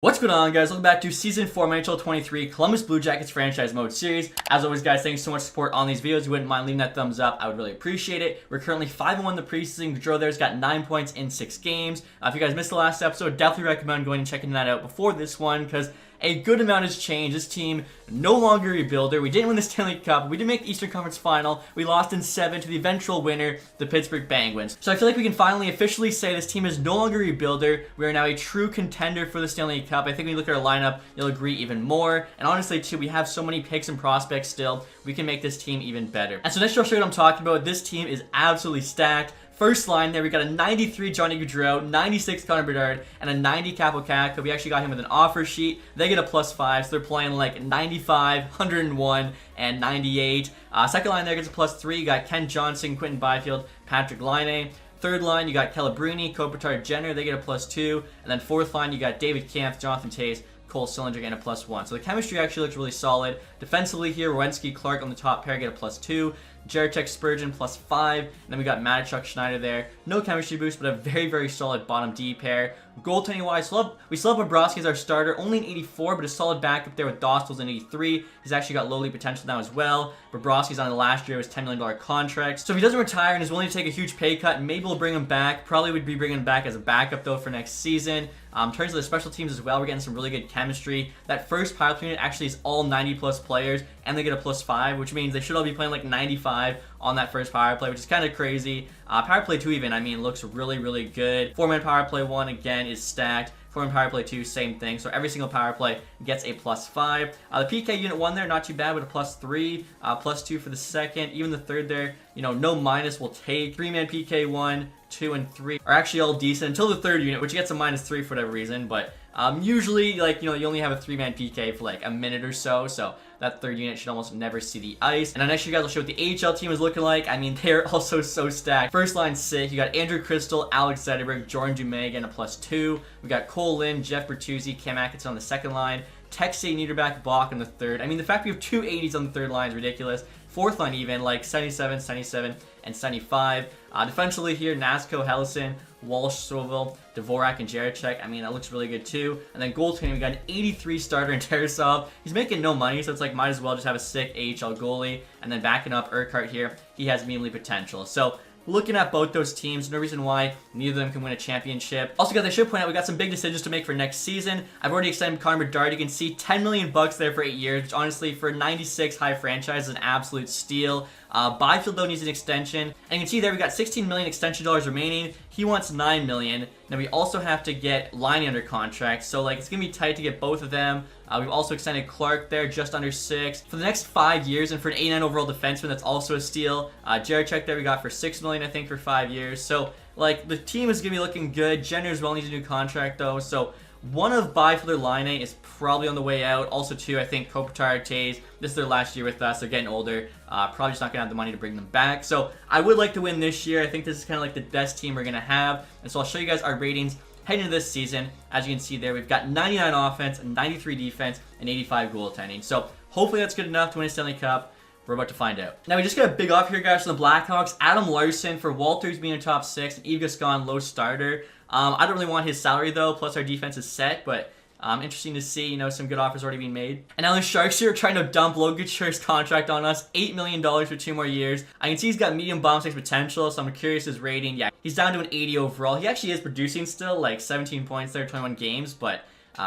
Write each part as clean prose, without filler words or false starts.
What's going on, guys? Welcome back to Season 4 of NHL 23 Columbus Blue Jackets Franchise Mode Series. As always, guys, thanks so much for support on these videos. If you wouldn't mind leaving that thumbs up, I would really appreciate it. We're currently 5-1 in the preseason. Gaudreau there's got 9 points in 6 games. If you guys missed the last episode, definitely recommend going and checking that out before this one, because a good amount has changed. This team no longer a rebuilder. We didn't win the Stanley Cup. We didn't make the Eastern Conference Final. We lost in 7 to the eventual winner, the Pittsburgh Penguins. So I feel like we can finally officially say this team is no longer a rebuilder. We are now a true contender for the Stanley Cup. I think when you look at our lineup, you'll agree even more. And honestly, too, we have so many picks and prospects still. We can make this team even better. And so next, I'll show you what I'm talking about. This team is absolutely stacked. First line there, we got a 93 Johnny Gaudreau, 96 Connor Bedard, and a 90 Capo Caca. We actually got him with an offer sheet. They get a +5, so they're playing like 95, 101, and 98. Second line there gets a +3. You got Ken Johnson, Quentin Byfield, Patrick Laine. Third line, you got Calabrini, Kopitar, Jenner. They get a +2. And then fourth line, you got David Kampf, Jonathan Toews, Cole Sillinger, and a +1. So the chemistry actually looks really solid. Defensively here, Werenski, Clark on the top pair get a +2. Jarechek, Spurgeon +5, and then we got Matachuk, Schneider there. No chemistry boost, but a very, very solid bottom D pair. Goaltending wise, we still have Bobrovsky as our starter, only an 84, but a solid backup there with Dostal's an 83. He's actually got low league potential now as well. Bobrovsky's on the last year of his $10 million contract. So if he doesn't retire and is willing to take a huge pay cut, maybe we'll bring him back. Probably would be bringing him back as a backup though for next season. In terms of the special teams as well, we're getting some really good chemistry. That first power play unit actually is all 90+ players, and they get a +5, which means they should all be playing like 95 on that first power play, which is kind of crazy. Power play 2 even, I mean, looks really, really good. 4-man power play 1, again, is stacked. 4-man power play 2, same thing. So every single power play gets a +5. The PK unit 1 there, not too bad, with a +3. +2 for the second. Even the third there, you know, no minus will take. 3-man PK 1, 2, and 3 are actually all decent until the third unit, which gets a -3 for whatever reason. But usually, like, you know, you only have a 3-man PK for like a minute or so. So that third unit should almost never see the ice. And then next, you guys will show what the AHL team is looking like. I mean, they're also so stacked. First line sick. You got Andrew Crystal, Alex Zetterberg, Jordan Dumais, and a +2. We got Cole Lynn, Jeff Bertuzzi, Cam Atkinson on the second line. Texay, Niederbach, Bach on the third. I mean, the fact we have 2 80s on the third line is ridiculous. Fourth line even, like 77, 77, and 75. Defensively here, Nasco, Hellison, Walsh, Stovall, Dvorak, and Jarechek. I mean, that looks really good too. And then goaltending, we got an 83 starter in Tarasov. He's making no money, so it's like might as well just have a sick AHL goalie. And then backing up Urquhart here, he has meme potential. So looking at both those teams, no reason why neither of them can win a championship. Also, guys, I should point out we got some big decisions to make for next season. I've already extended Connor Bedard. You can see $10 million there for 8 years, which honestly for 96 high franchise is an absolute steal. Byfield though needs an extension, and you can see there we got $16 million extension dollars remaining. He wants $9 million. Now we also have to get Laine under contract, so like it's gonna be tight to get both of them. We've also extended Clark there, just under 6 for the next 5 years, and for an 89 overall defenseman, that's also a steal. Jarechek there we got for $6 million, I think, for 5 years. So like the team is gonna be looking good. Jenner as well needs a new contract though, so one of Byfield or Laine is probably on the way out. Also, too, I think Kopitar, Toews, this is their last year with us. They're getting older. Probably just not going to have the money to bring them back. So I would like to win this year. I think this is kind of like the best team we're going to have. And so I'll show you guys our ratings heading into this season. As you can see there, we've got 99 offense, 93 defense, and 85 goaltending. So hopefully that's good enough to win a Stanley Cup. We're about to find out. Now, we just got a big off here, guys, from the Blackhawks. Adam Larson for Walters being a top 6, and Yves Gascon low starter. I don't really want his salary, though, plus our defense is set, but interesting to see, you know, some good offers already being made. And now the Sharks here are trying to dump Logan Couture's contract on us, $8 million for 2 more years. I can see he's got medium bomb stakes potential, so I'm curious his rating. Yeah, he's down to an 80 overall. He actually is producing still, like 17 points there, 21 games, but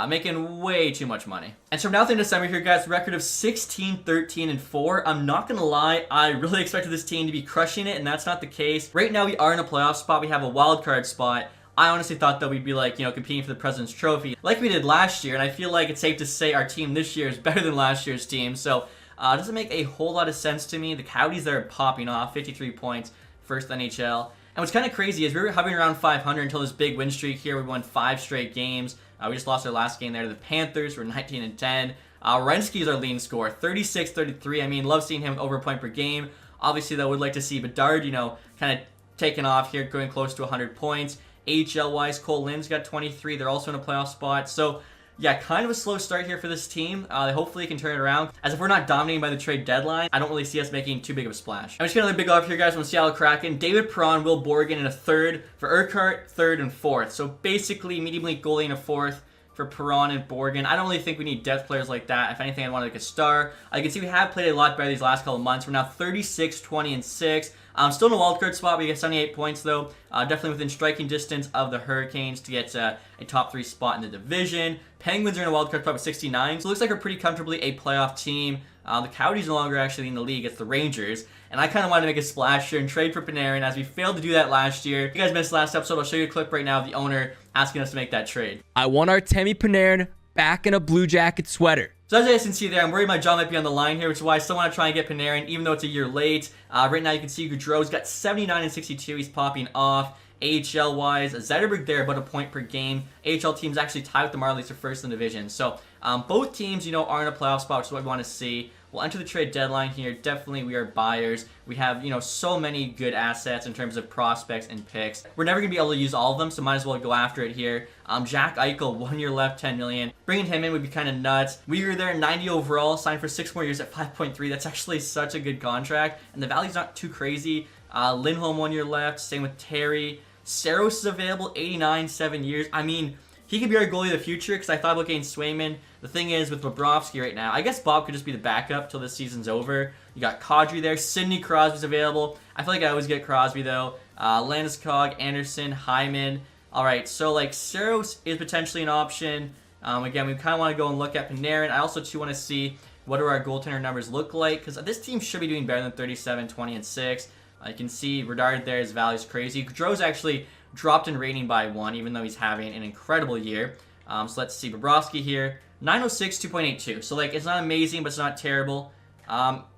making way too much money. And so now in December here, guys, record of 16, 13, and 4. I'm not gonna lie, I really expected this team to be crushing it, and that's not the case. Right now we are in a playoff spot. We have a wild card spot. I honestly thought that we'd be like, you know, competing for the President's Trophy like we did last year, and I feel like it's safe to say our team this year is better than last year's team. So it doesn't make a whole lot of sense to me. The Coyotes there are popping off, 53 points, first NHL. And what's kind of crazy is we were hovering around 500 until this big win streak here. We won 5 straight games. We just lost our last game there to the Panthers. We're 19-10. Werenski is our leading scorer, 36-33. I mean, love seeing him over a point per game. Obviously, I would like to see Bedard, you know, kind of taking off here, going close to 100 points. AHL-wise, Cole Lynn's got 23. They're also in a playoff spot. So yeah, kind of a slow start here for this team. Hopefully, it can turn it around. As if we're not dominating by the trade deadline, I don't really see us making too big of a splash. I'm just getting another big off here, guys, from Seattle Kraken. David Perron, Will Borgen in a third. For Urquhart, third and fourth. So basically, medium league goalie in a fourth. for Perron and Borgen. I don't really think we need depth players like that. If anything, I want like a star. You can see we have played a lot better these last couple of months. We're now 36, 20, and 6. Still in a wildcard spot. We get 78 points, though. Definitely within striking distance of the Hurricanes to get a top 3 spot in the division. Penguins are in a wildcard spot with 69, so it looks like we're pretty comfortably a playoff team. The Coyotes no longer actually in the league. It's the Rangers. And I kind of wanted to make a splash here and trade for Panarin, as we failed to do that last year. If you guys missed last episode, I'll show you a clip right now of the owner asking us to make that trade. I want Artemi Panarin back in a Blue Jacket sweater. So as you guys can see there, I'm worried my jaw might be on the line here, which is why I still want to try and get Panarin, even though it's a year late. Right now you can see Gaudreau's got 79 and 62. He's popping off. AHL-wise, Zetterberg there, about a point per game. AHL teams actually tied with the Marlies for first in the division. So both teams, are in a playoff spot, which is what we want to see. We'll enter the trade deadline here. Definitely, we are buyers. We have, so many good assets in terms of prospects and picks. We're never going to be able to use all of them, so might as well go after it here. Jack Eichel, 1 year left, $10 million. Bringing him in would be kind of nuts. We were there, 90 overall, signed for 6 more years at 5.3. That's actually such a good contract, and the value's not too crazy. Lindholm, 1 year left. Same with Terry. Saros is available, 89, 7 years. I mean, he could be our goalie of the future, because I thought about getting Swayman. The thing is, with Bobrovsky right now, I guess Bob could just be the backup till the season's over. You got Kadri there. Sidney Crosby's available. I feel like I always get Crosby, though. Landeskog, Anderson, Hyman. All right, so, Saros is potentially an option. Again, we kind of want to go and look at Panarin. I also, too, want to see what do our goaltender numbers look like, because this team should be doing better than 37, 20, and 6. You can see Redard there, his value's crazy. Gaudreau's actually dropped in rating by 1, even though he's having an incredible year. So let's see, Bobrovsky here, 906, 2.82. So, it's not amazing, but it's not terrible.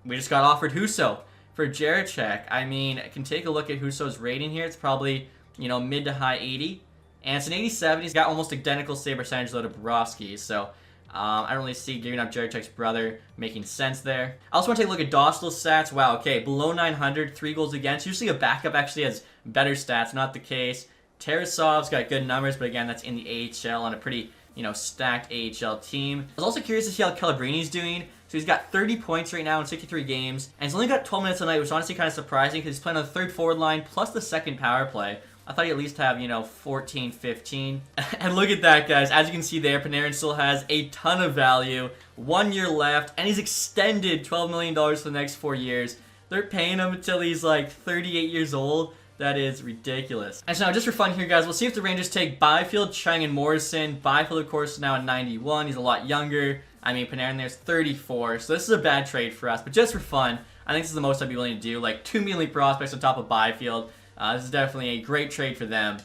We just got offered Husso for Jaracek. I mean, I can take a look at Husso's rating here. It's probably, mid to high 80. And it's an 87. He's got almost identical save percentage though to Bobrovsky. So, I don't really see giving up Jaracek's brother making sense there. I also want to take a look at Dostal's stats. Wow, okay, below 900, 3 goals against. Usually a backup actually has better stats. Not the case. Tarasov's got good numbers, but again, that's in the AHL on a pretty, stacked AHL team. I was also curious to see how Calabrini's doing. So he's got 30 points right now in 63 games, and he's only got 12 minutes a night, which is honestly kind of surprising because he's playing on the third forward line plus the second power play. I thought he'd at least have, 14, 15. And look at that, guys. As you can see there, Panarin still has a ton of value. 1 year left, and he's extended $12 million for the next 4 years. They're paying him until he's 38 years old. That is ridiculous. And so now, just for fun here, guys, we'll see if the Rangers take Byfield, Chang, and Morrison. Byfield, of course, is now at 91. He's a lot younger. I mean, Panarin there's 34. So this is a bad trade for us. But just for fun, I think this is the most I'd be willing to do. 2 million prospects on top of Byfield. This is definitely a great trade for them.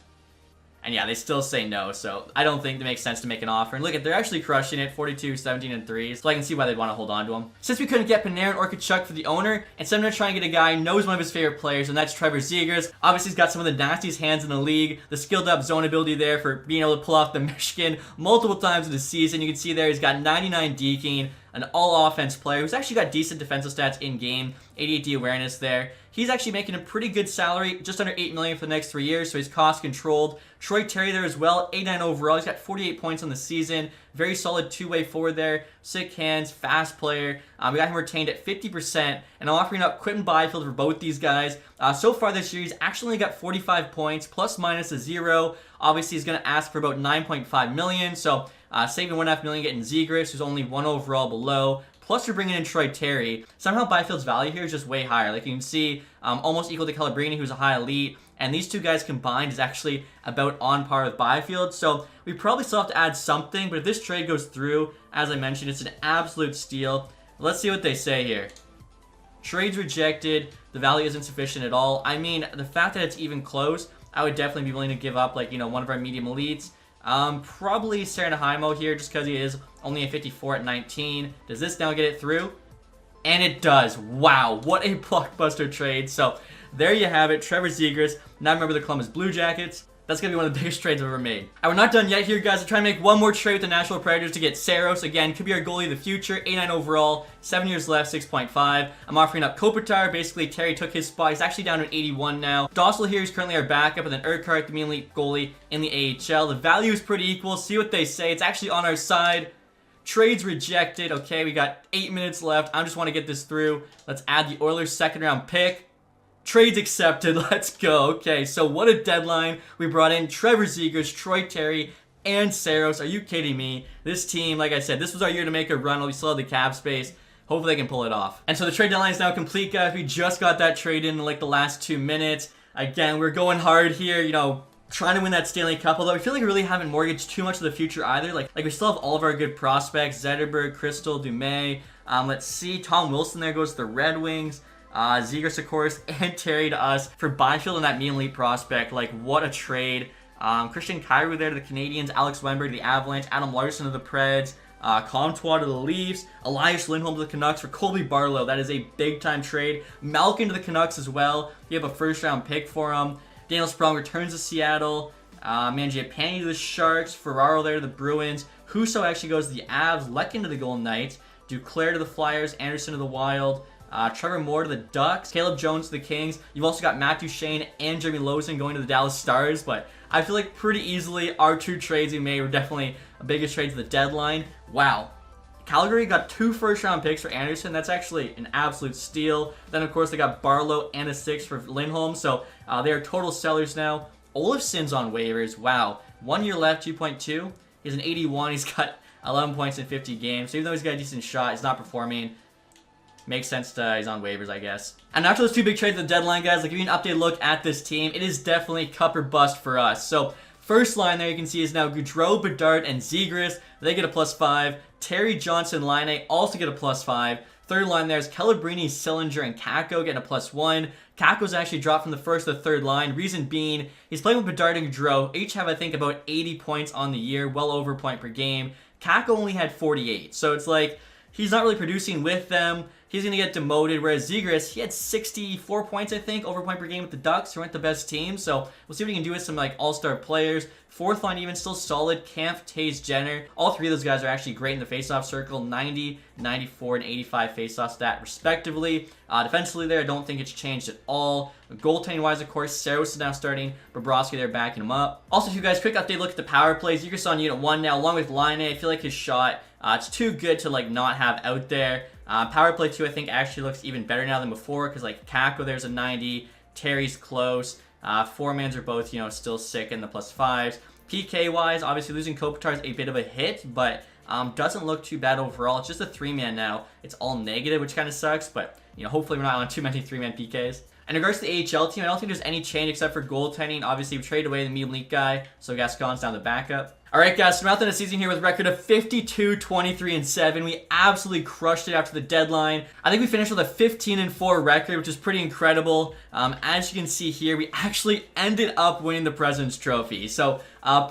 And yeah, they still say no, so I don't think it makes sense to make an offer. And look at, they're actually crushing it, 42, 17, and 3. So I can see why they'd want to hold on to him. Since we couldn't get Panarin or Tkachuk for the owner, instead I'm going to try and get a guy who knows one of his favorite players, and that's Trevor Zegras. Obviously, he's got some of the nastiest hands in the league. The skilled up zone ability there for being able to pull off the Michigan multiple times in the season. You can see there he's got 99 deking, an all-offense player who's actually got decent defensive stats in-game, 88 D awareness there. He's actually making a pretty good salary, just under $8 million for the next 3 years, so he's cost-controlled. Troy Terry there as well, 89 overall. He's got 48 points on the season. Very solid two-way forward there. Sick hands, fast player. We got him retained at 50%, and I'm offering up Quinton Byfield for both these guys. So far this year, he's actually only got 45 points, plus minus a 0. Obviously, he's going to ask for about $9.5 million, so saving $1.5 million, getting Zegras, who's only 1 overall below. Plus, you're bringing in Troy Terry. Somehow, Byfield's value here is just way higher. You can see, almost equal to Calabrini, who's a high elite. And these two guys combined is actually about on par with Byfield. So, we probably still have to add something. But if this trade goes through, as I mentioned, it's an absolute steal. Let's see what they say here. Trade's rejected. The value isn't sufficient at all. I mean, the fact that it's even close, I would definitely be willing to give up, one of our medium elites. Probably Serena here, just because he is only a 54 at 19. Does this now get it through? And it does. Wow, what a blockbuster trade. So, there you have it. Trevor Zegras, now member of the Columbus Blue Jackets. That's going to be one of the biggest trades I've ever made. And we're not done yet here, guys. I'm trying to make one more trade with the Nashville Predators to get Saros. Again, could be our goalie of the future. 89 overall, 7 years left, 6.5. I'm offering up Kopitar. Basically, Terry took his spot. He's actually down to 81 now. Dostal here is currently our backup, and then Urquhart, the main elite goalie in the AHL. The value is pretty equal. See what they say. It's actually on our side. Trades rejected. Okay, we got 8 minutes left. I just want to get this through. Let's add the Oilers' second-round pick. Trades accepted. Let's go. Okay, so what a deadline. We brought in Trevor Zegras, Troy Terry, and Saros. Are you kidding me? This team, like I said, this was our year to make a run. We still have the cap space. Hopefully they can pull it off. And so the trade deadline is now complete, guys. We just got that trade in like the last 2 minutes. Again, we're going hard here, you know, trying to win that Stanley Cup. Although I feel like we really haven't mortgaged too much of the future either. Like we still have all of our good prospects. Zetterberg, Crystal, Dumais. Let's see. Tom Wilson there goes to the Red Wings. Zegras, of course, and Terry to us for Byfield and that mean elite prospect. Like, what a trade. Christian Kyrou there to the Canadiens. Alex Wemberg to the Avalanche. Adam Larson to the Preds. Comtois to the Leafs, Elias Lindholm to the Canucks for Colby Barlow. That is a big-time trade. Malkin to the Canucks as well. You have a first-round pick for him. Daniel Sprong returns to Seattle. Mangiapane to the Sharks. Ferraro there to the Bruins. Husso actually goes to the Avs. Letkin to the Golden Knights. Duclair to the Flyers. Anderson to the Wild. Trevor Moore to the Ducks. Caleb Jones to the Kings. You've also got Matt Duchene and Jeremy Lozen going to the Dallas Stars. But I feel like pretty easily our 2 trades we made were definitely the biggest trades of the deadline. Wow. Calgary got 2 first-round picks for Anderson. That's actually an absolute steal. Then, of course, they got Barlow and a 6 for Lindholm. So they are total sellers now. Olofsson's on waivers. Wow. 1 year left, 2.2. He's an 81. He's got 11 points in 50 games. So even though he's got a decent shot, he's not performing. Makes sense to he's on waivers, I guess. And after those 2 big trades at the deadline, guys, I'll give you an updated look at this team. It is definitely cup or bust for us. So first line there you can see is now Gaudreau, Bedard, and Zegras. They get a +5. Terry, Johnson, Laine also get a +5. Third line there is Celebrini, Sillinger, and Kakko getting a +1. Kakko's actually dropped from the first to the third line. Reason being, he's playing with Bedard and Gaudreau. Each have, I think, about 80 points on the year, well over a point per game. Kakko only had 48. So it's like he's not really producing with them. He's going to get demoted, whereas Zegras, he had 64 points, I think, over point per game with the Ducks, who weren't the best team. So we'll see what he can do with some like all-star players. Fourth line even still solid. Kampf, Taves, Jenner. All 3 of those guys are actually great in the faceoff circle. 90, 94, and 85 faceoff stat, respectively. Defensively there, I don't think it's changed at all. Goaltending-wise, of course, Saros is now starting. Bobrovsky there backing him up. Also, you guys, quick update look at the power plays. Zegras on unit 1 now, along with Laine. I feel like his shot, it's too good to like not have out there. Power play 2, I think, actually looks even better now than before because, like, Kakko there's a 90, Terry's close, 4-mans are both, you know, still sick in the +5s. PK-wise, obviously losing Kopitar is a bit of a hit, but doesn't look too bad overall. It's just a 3-man now. It's all negative, which kind of sucks, but, you know, hopefully we're not on too many 3-man PKs. In regards to the AHL team, I don't think there's any change except for goaltending. Obviously, we traded away the medium elite guy, so Gascon's down the backup. Alright guys, so we're out in the season here with a record of 52, 23, and 7. We absolutely crushed it after the deadline. I think we finished with a 15-4 record, which is pretty incredible. As you can see here, we actually ended up winning the President's Trophy. So,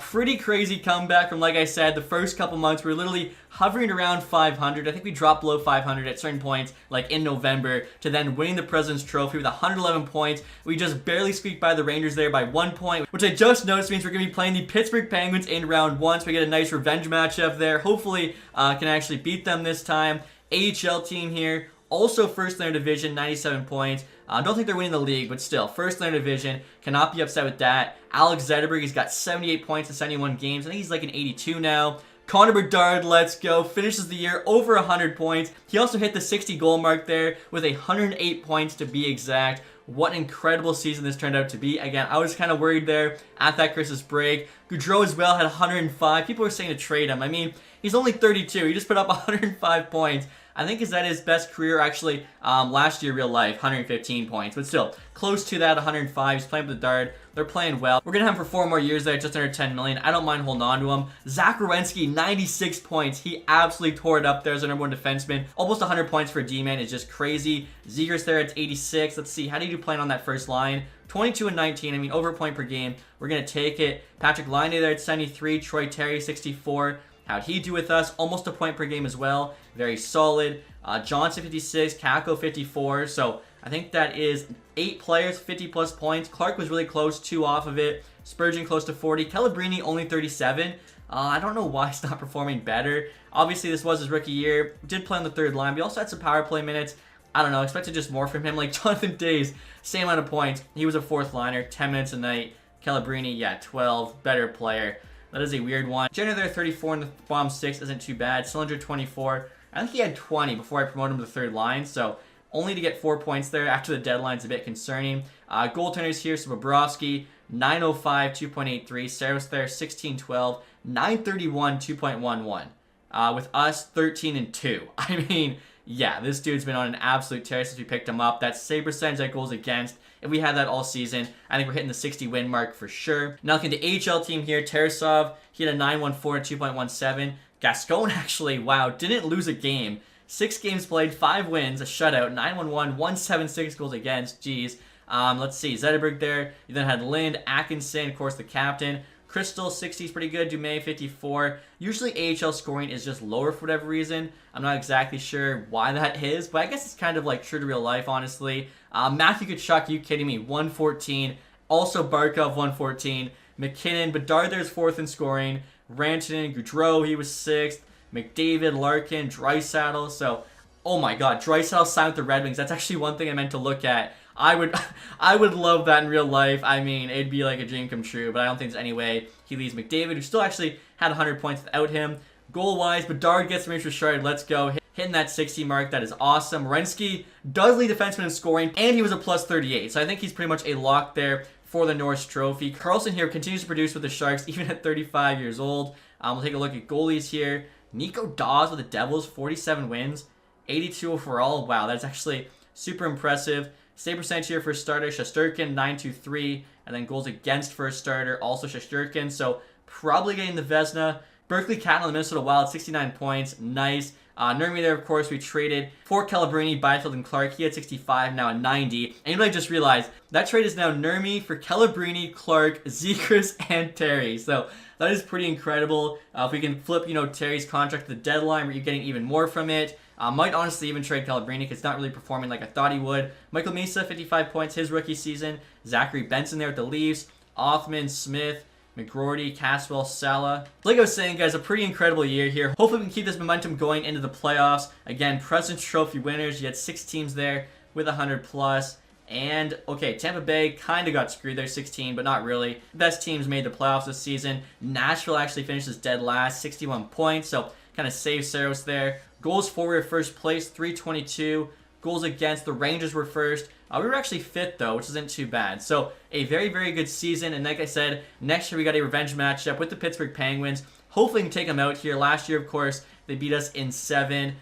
pretty crazy comeback from, like I said, the first couple months. We were literally hovering around 500. I think we dropped below 500 at certain points, like in November, to then winning the President's Trophy with 111 points. We just barely squeaked by the Rangers there by 1 point, which I just noticed means we're going to be playing the Pittsburgh Penguins in round 1, so we get a nice revenge matchup there. Hopefully, can actually beat them this time. AHL team here, also first in their division, 97 points. I don't think they're winning the league, but still, first in their division. Cannot be upset with that. Alex Zetterberg, he's got 78 points in 71 games. I think he's like an 82 now. Connor Bedard, let's go. Finishes the year over 100 points. He also hit the 60 goal mark there with 108 points to be exact. What an incredible season this turned out to be. Again, I was kind of worried there at that Christmas break. Gaudreau as well had 105. People were saying to trade him. I mean, he's only 32. He just put up 105 points. I think is that his best career actually last year real life, 115 points. But still, close to that, 105. He's playing with the Dart. They're playing well. We're going to have him for 4 more years there, just under 10 million. I don't mind holding on to him. Zach Werenski, 96 points. He absolutely tore it up there as our #1 defenseman. Almost 100 points for a D-man is just crazy. Zegras there at 86. Let's see, how do you do playing on that first line? 22 and 19. I mean, over a point per game. We're going to take it. Patrick Laine there at 73. Troy Terry, 64. How'd he do with us? Almost a point per game as well. Very solid. Johnson, 56. Kakko, 54. So I think that is 8 players, 50-plus points. Clark was really close, 2 off of it. Spurgeon close to 40. Celebrini only 37. I don't know why he's not performing better. Obviously, this was his rookie year. Did play on the third line, but he also had some power play minutes. I don't know. Expected just more from him. Like Jonathan Days, same amount of points. He was a 4th liner, 10 minutes a night. Celebrini, yeah, 12. Better player. That is a weird one. Jenner there, 34 in the bottom 6 isn't too bad. Sillinger, 24. I think he had 20 before I promoted him to the third line, so only to get 4 points there after the deadline's a bit concerning. Goaltenders here, so Bobrovsky, 905, 2.83. Saros there, 1612, 931, 2.11. With us, 13-2. I mean, yeah, this dude's been on an absolute tear since we picked him up. That save percentage that goals against, if we had that all season, I think we're hitting the 60 win mark for sure. Now looking at the AHL team here, Tarasov, he had a 914 and 2.17. Gascon actually, wow, didn't lose a game. 6 games played, 5 wins, a shutout, 911, 176 goals against. Jeez. Let's see, Zetterberg there. You then had Lind, Atkinson, of course, the captain. Crystal, 60 is pretty good. Dumais, 54. Usually AHL scoring is just lower for whatever reason. I'm not exactly sure why that is, but I guess it's kind of like true to real life, honestly. Matthew Tkachuk, you kidding me? 114. Also Barkov, 114. McKinnon, Bedard there's 4th in scoring. Rantanen, Gaudreau, he was 6th. McDavid, Larkin, Draisaitl. So, oh my god, Draisaitl signed with the Red Wings. That's actually one thing I meant to look at. I would love that in real life. I mean, it'd be like a dream come true, but I don't think there's any way he leaves McDavid, who still actually had 100 points without him. Goal-wise, Bedard gets Mitch Richard. Let's go. Hitting that 60 mark. That is awesome. Renski does lead defenseman in scoring, and he was a plus 38. So I think he's pretty much a lock there for the Norris Trophy. Carlson here continues to produce with the Sharks, even at 35 years old. We'll take a look at goalies here. Nico Dawes with the Devils, 47 wins, 82 overall. Wow, that's actually super impressive. Save percentage here for starter, Shesterkin, 923. And then goals against for a starter, also Shesterkin. So probably getting the Vezina. Berkeley Catton on the Minnesota Wild, 69 points. Nice. Nurmi there, of course, we traded for Calabrini, Byfield, and Clark. He had 65, now at 90. And I just realized that trade is now Nurmi for Calabrini, Clark, Zegras, and Terry. So that is pretty incredible. If we can flip, Terry's contract to the deadline, where you're getting even more from it. Might honestly even trade Calabrini because it's not really performing like I thought he would. Michael Mesa, 55 points, his rookie season. Zachary Benson there with the Leafs. Othman, Smith, McGroarty, Caswell, Sala. Like I was saying, guys, a pretty incredible year here. Hopefully we can keep this momentum going into the playoffs. Again, President's Trophy winners. You had 6 teams there with 100 plus. And, okay, Tampa Bay kind of got screwed there, 16, but not really. Best teams made the playoffs this season. Nashville actually finishes dead last, 61 points, so kind of saved Saros there. Goals for, we were first place, 322. Goals against, the Rangers were first. We were actually 5th, though, which isn't too bad. So, a very, very good season. And like I said, next year we got a revenge matchup with the Pittsburgh Penguins. Hopefully we can take them out here. Last year, of course, they beat us in 7.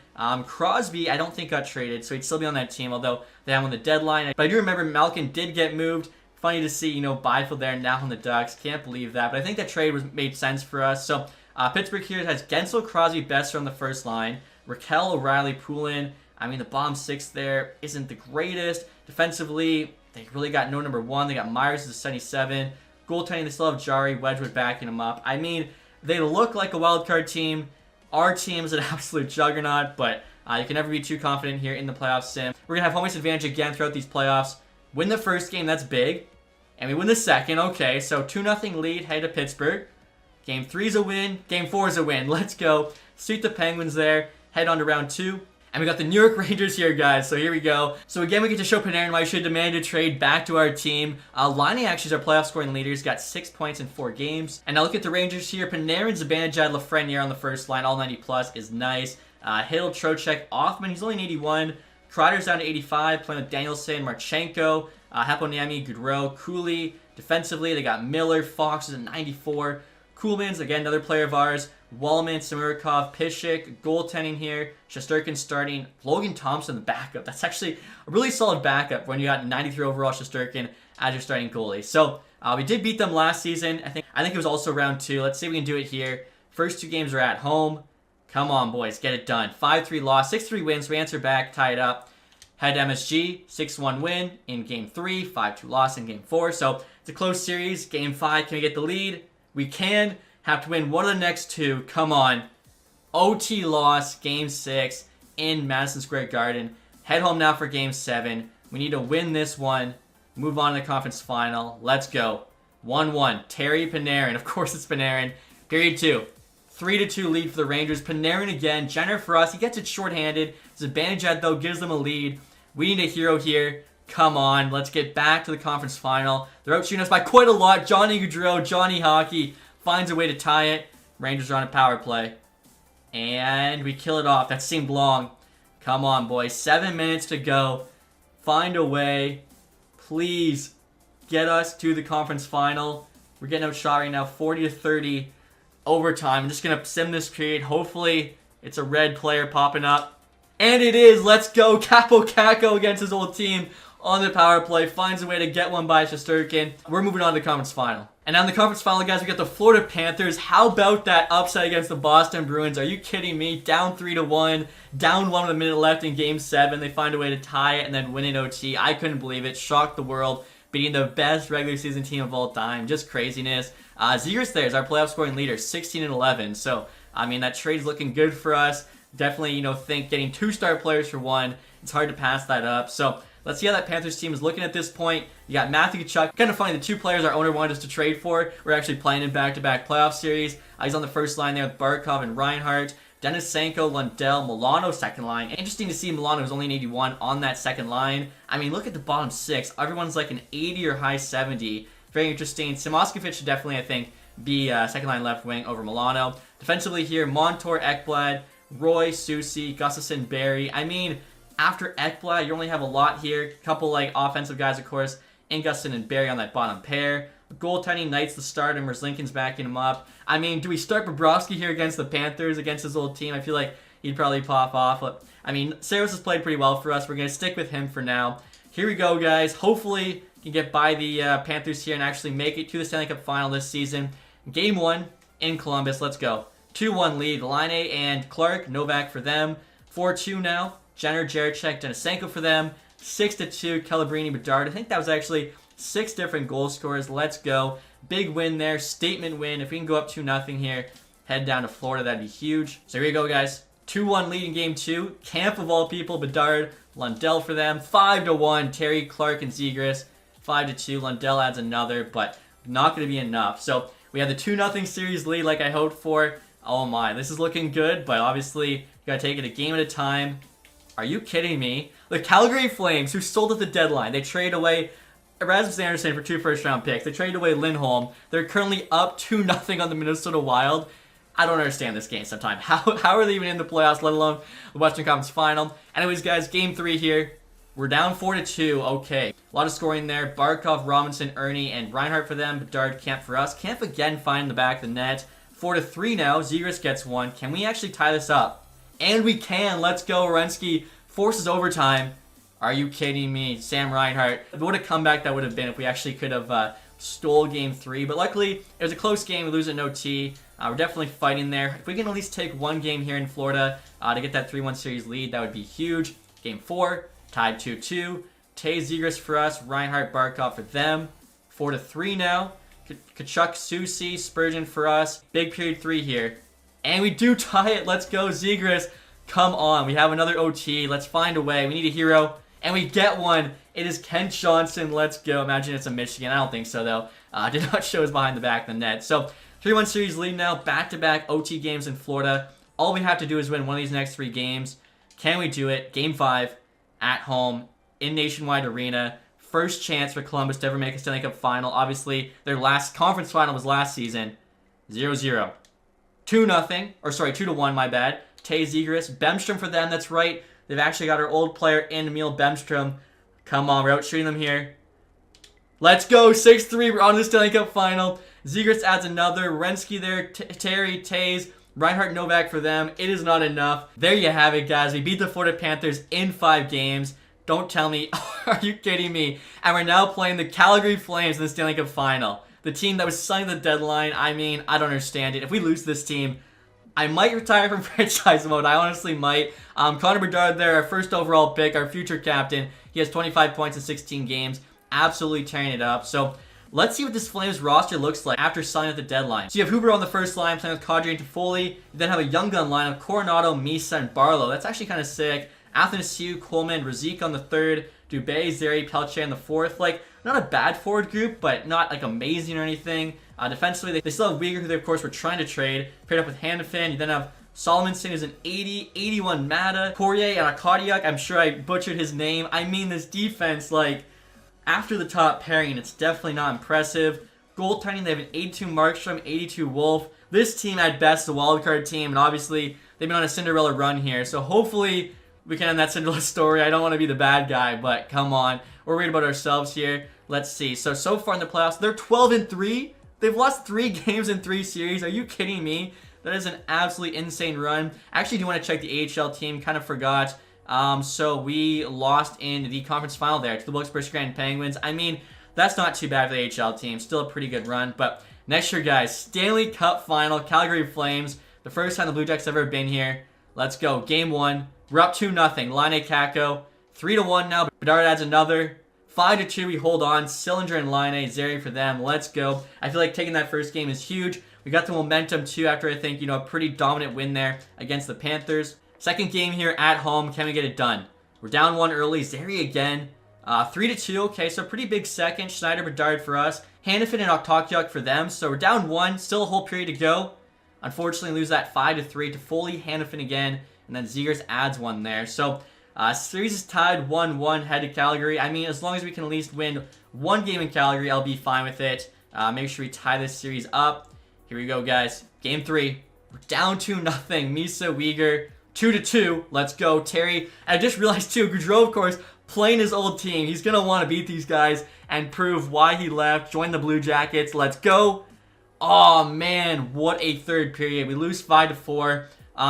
Crosby, I don't think got traded, so he'd still be on that team, although they have him on the deadline. But I do remember Malkin did get moved. Funny to see, Byfield there now on the Ducks. Can't believe that. But I think that trade made sense for us. So, Pittsburgh here has Gensel, Crosby, Besser on the first line. Raquel, O'Reilly, Poulin. I mean, the bottom 6 there isn't the greatest. Defensively, they really got no number 1. They got Myers as a 77. Goaltending, they still have Jari, Wedgwood backing them up. I mean, they look like a wild card team. Our team is an absolute juggernaut, but you can never be too confident here in the playoff sim. We're going to have home ice advantage again throughout these playoffs. Win the first game, that's big. And we win the second, okay. So 2-0 lead, head to Pittsburgh. Game 3's a win. Game 4's a win. Let's go. Sweep the Penguins there. Head on to round 2. And we got the New York Rangers here, guys. So here we go. So again, we get to show Panarin why he should demand a trade back to our team. Laine actually is our playoff scoring leader. He's got 6 points in 4 games. And now look at the Rangers here. Panarin, Zibanejad, Lafreniere on the first line. All 90 plus is nice. Hill, Trocheck, Othman. He's only an 81. Kreider's down to 85. Playing with Danielson, Marchenko, Haponiemi, Gaudreau, Cooley. Defensively, they got Miller. Fox is at 94. Kuhlman's, again, another player of ours. Wallman, Samirkov, Pishik, goaltending here. Shesterkin starting. Logan Thompson, the backup. That's actually a really solid backup when you got 93 overall Shesterkin as your starting goalie. So, we did beat them last season. I think it was also round 2. Let's see if we can do it here. First 2 games are at home. Come on, boys. Get it done. 5-3 loss. 6-3 wins. We answer back. Tie it up. Head to MSG. 6-1 win in Game 3. 5-2 loss in Game 4. So, it's a close series. Game 5. Can we get the lead? We can. Have to win one of the next 2. Come on. OT loss, Game 6 in Madison Square Garden. Head home now for Game 7. We need to win this one. Move on to the conference final. Let's go. 1-1. Terry Panarin. Of course it's Panarin. Period 2. 3-2 lead for the Rangers. Panarin again. Jenner for us. He gets it shorthanded. Zibanejad, though, gives them a lead. We need a hero here. Come on. Let's get back to the conference final. They're outshooting us by quite a lot. Johnny Gaudreau, Johnny Hockey finds a way to tie it. Rangers are on a power play. And we kill it off. That seemed long. Come on, boys. 7 minutes to go. Find a way. Please get us to the conference final. We're getting outshot right now, 40-30. overtime. I'm just going to sim this period. Hopefully, it's a red player popping up. And it is. Let's go. Capo Caco against his old team on the power play. Finds a way to get one by Shesterkin. We're moving on to the conference final. And now in the conference final, guys, we got the Florida Panthers. How about that upset against the Boston Bruins? Are you kidding me? Down 3-1. Down 1 with a minute left in Game 7. They find a way to tie it and then win in OT. I couldn't believe it. Shocked the world. Beating the best regular season team of all time. Just craziness. Zegras there is our playoff scoring leader, 16-11. So, I mean, that trade's looking good for us. Definitely, think getting 2 star players for 1. It's hard to pass that up. So, let's see how that Panthers team is looking at this point. You got Matthew Tkachuk. Kind of funny, the 2 players our owner wanted us to trade for. We're actually playing in back-to-back playoff series. He's on the first line there with Barkov and Reinhart. Denisenko, Lundell, Milano second line. Interesting to see Milano was only an 81 on that second line. I mean, look at the bottom 6. Everyone's like an 80 or high 70. Very interesting. Simoskevich should definitely, I think, be second line left wing over Milano. Defensively here, Montour, Ekblad, Roy, Soucy, Gustafsson, Barry. I mean, after Ekblad, you only have a lot here. A couple like offensive guys, of course, Ingusson and Barry on that bottom pair. Goaltending, Knight's the start, and Merzlikins backing him up. I mean, do we start Bobrovsky here against the Panthers, against his old team? I feel like he'd probably pop off. But, I mean, Saros has played pretty well for us. We're going to stick with him for now. Here we go, guys. Hopefully, we can get by the Panthers here and actually make it to the Stanley Cup Final this season. Game 1 in Columbus. Let's go. 2-1 lead. Line and Clark, Novak for them. 4-2 now. Jenner, Jaracek, Denisenko for them. 6-2, Calabrini, Bedard. I think that was actually 6 different goal scorers. Let's go. Big win there. Statement win. If we can go up 2-0 here, head down to Florida, that'd be huge. So here you go, guys. 2-1 lead in Game 2. Camp of all people, Bedard, Lundell for them. 5-1, Terry, Clark, and Zegras. 5-2, Lundell adds another, but not going to be enough. So we have the 2-0 series lead like I hoped for. Oh my, this is looking good, but obviously you got to take it a game at a time. Are you kidding me? The Calgary Flames, who sold at the deadline, they traded away Rasmus Andersson for 2 first-round picks. They traded away Lindholm. They're currently up 2-0 on the Minnesota Wild. I don't understand this game sometimes. How are they even in the playoffs, let alone the Western Conference Final? Anyways, guys, Game 3 here. We're down 4-2. Okay. A lot of scoring there. Barkov, Robinson, Ernie, and Reinhart for them. Bedard, Camp for us. Camp again finding the back of the net. 4-3 now. Zegras gets 1. Can we actually tie this up? And we can. Let's go. Werenski forces overtime. Are you kidding me? Sam Reinhart. What a comeback that would have been if we actually could have stole Game 3. But luckily, it was a close game. We lose it in OT. We're definitely fighting there. If we can at least take 1 game here in Florida to get that 3-1 series lead, that would be huge. Game 4, tied 2-2. Tay Zegras for us. Reinhart, Barkov for them. 4-3 now. Tkachuk, Soucy, Spurgeon for us. Big period 3 here. And we do tie it. Let's go, Zegras. Come on. We have another OT. Let's find a way. We need a hero. And we get one. It is Kent Johnson. Let's go. Imagine it's a Michigan. I don't think so, though. Did not show us behind the back of the net. So, 3-1 series lead now. Back-to-back OT games in Florida. All we have to do is win one of these next 3 games. Can we do it? Game 5 at home in Nationwide Arena. First chance for Columbus to ever make a Stanley Cup Final. Obviously, their last conference final was last season. 0-0. 2-0. Or sorry, 2-1, my bad. Tay Zegras. Bemstrom for them, that's right. They've actually got our old player in Emil Bemstrom. Come on, we're out shooting them here. Let's go, 6-3. We're on to the Stanley Cup Final. Zegras adds another. Werenski there. Terry, Tays, Reinhart, Novak for them. It is not enough. There you have it, guys. We beat the Florida Panthers in 5 games. Don't tell me. Are you kidding me? And we're now playing the Calgary Flames in the Stanley Cup Final. The team that was signed at the deadline. I mean, I don't understand it. If we lose this team, I might retire from franchise mode. I honestly might. Connor Bedard there, our first overall pick, our future captain. He has 25 points in 16 games. Absolutely tearing it up. So, let's see what this Flames roster looks like after signing at the deadline. So you have Huber on the first line, playing with Kadri and Toffoli. You then have a young gun line of Coronado, Misa, and Barlow. That's actually kind of sick. Athanasiou, Coleman, Razik on the third. Dubé, Zeri, Pelche on the fourth. Like, not a bad forward group, but not, like, amazing or anything. Defensively, they still have Weegar, who they, of course, were trying to trade. Paired up with Hanifin. You then have Solomonson, who's an 80, 81 Mata. Poirier and Arkadiuk, I'm sure I butchered his name. I mean, this defense, like, after the top pairing, it's definitely not impressive. Goaltending, they have an 82 Markstrom, 82 Wolf. This team, at best, is a wildcard team, and obviously, they've been on a Cinderella run here. So hopefully, we can end that Cinderella story. I don't want to be the bad guy, but come on. We're worried about ourselves here. Let's see. So far in the playoffs, they're 12-3. They've lost 3 games in 3 series. Are you kidding me? That is an absolutely insane run. I actually do want to check the AHL team. Kind of forgot. So we lost in the conference final there to the Wilkes-Barre Scranton Penguins. I mean, that's not too bad for the AHL team. Still a pretty good run. But next year, guys, Stanley Cup final, Calgary Flames. The first time the Blue Jackets have ever been here. Let's go. Game 1. We're up 2-0. Line Kako. 3-1 now. Bedard adds another. 5-2. We hold on. Sillinger and Line Zary for them. Let's go. I feel like taking that first game is huge. We got the momentum too after, I think, a pretty dominant win there against the Panthers. Second game here at home. Can we get it done? We're down 1 early. Zary again. 3-2. Okay, so pretty big second. Schneider, Bedard for us. Hannafin and Oktakyuk for them. So we're down 1. Still a whole period to go. Unfortunately, lose that 5-3 to Foley, Hannafin again. And then Zegers adds 1 there. So series is tied 1-1 head to Calgary. I mean, as long as we can at least win 1 game in Calgary, I'll be fine with it. Make sure we tie this series up. Here we go, guys. Game 3. We're down 2-0. Misa, Uyghur. 2-2. Let's go. Terry. And I just realized, too, Gaudreau, of course, playing his old team. He's going to want to beat these guys and prove why he left. Join the Blue Jackets. Let's go. Oh, man. What a third period. We lose 5-4.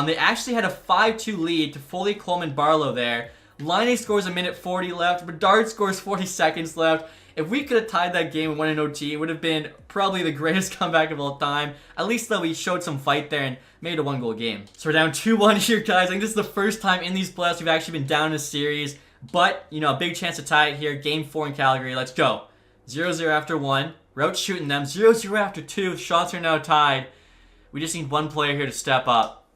They actually had a 5-2 lead to Foley, Coleman, Barlow there. Line scores a minute 40 left. Bedard scores 40 seconds left. If we could have tied that game and won in OT, it would have been probably the greatest comeback of all time. At least, though, we showed some fight there and made a 1-goal game. So we're down 2-1 here, guys. I think this is the first time in these playoffs we've actually been down in a series. But, a big chance to tie it here. Game 4 in Calgary. Let's go. 0-0 after 1. We're out shooting them. 0-0 after 2. Shots are now tied. We just need 1 player here to step up.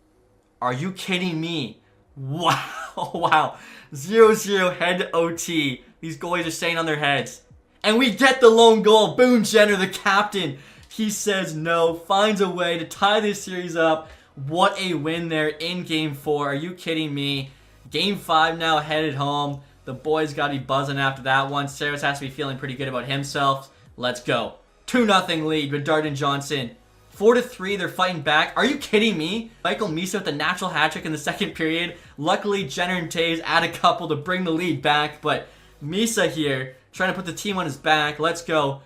Are you kidding me? Wow. Wow. 0-0 head to OT. These goalies are staying on their heads. And we get the lone goal. Boone Jenner, the captain. He says no. Finds a way to tie this series up. What a win there in Game 4. Are you kidding me? Game 5 now headed home. The boys got to be buzzing after that one. Saros has to be feeling pretty good about himself. Let's go. 2-0 lead with Bedard and Johnson. 4-3, they're fighting back. Are you kidding me? Michael Misa with the natural hat trick in the second period. Luckily, Jenner and Taves add a couple to bring the lead back. But Misa here, trying to put the team on his back. Let's go.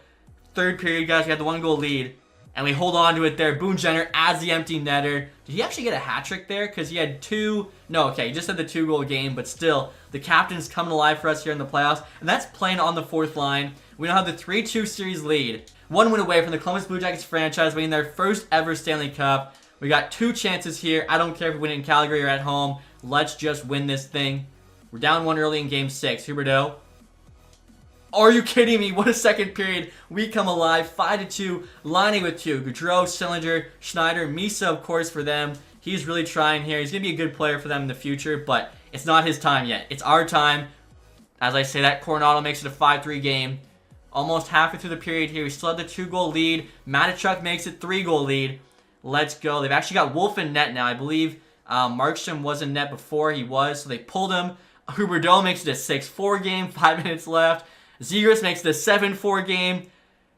Third period, guys. We had the 1-goal lead. And we hold on to it there. Boone Jenner adds the empty netter. Did he actually get a hat trick there? Because he had 2... No, okay. He just had the 2-goal game. But still, the captain's coming alive for us here in the playoffs. And that's playing on the 4th line. We now have the 3-2 series lead. 1 win away from the Columbus Blue Jackets franchise winning their first ever Stanley Cup. We got 2 chances here. I don't care if we win it in Calgary or at home. Let's just win this thing. We're down 1 early in Game 6. Huberdeau. Are you kidding me? What a second period. We come alive. 5-2. Line with 2. Gaudreau, Sillinger, Schneider, Misa, of course, for them. He's really trying here. He's going to be a good player for them in the future, but it's not his time yet. It's our time. As I say, that Coronado makes it a 5-3 game. Almost halfway through the period here. We still have the 2-goal lead. Matachuk makes it 3-goal lead. Let's go. They've actually got Wolf in net now. I believe Markstrom was in net before he was, so they pulled him. Huberdeau makes it a 6-4 game. 5 minutes left. Zegers makes it a 7-4 game.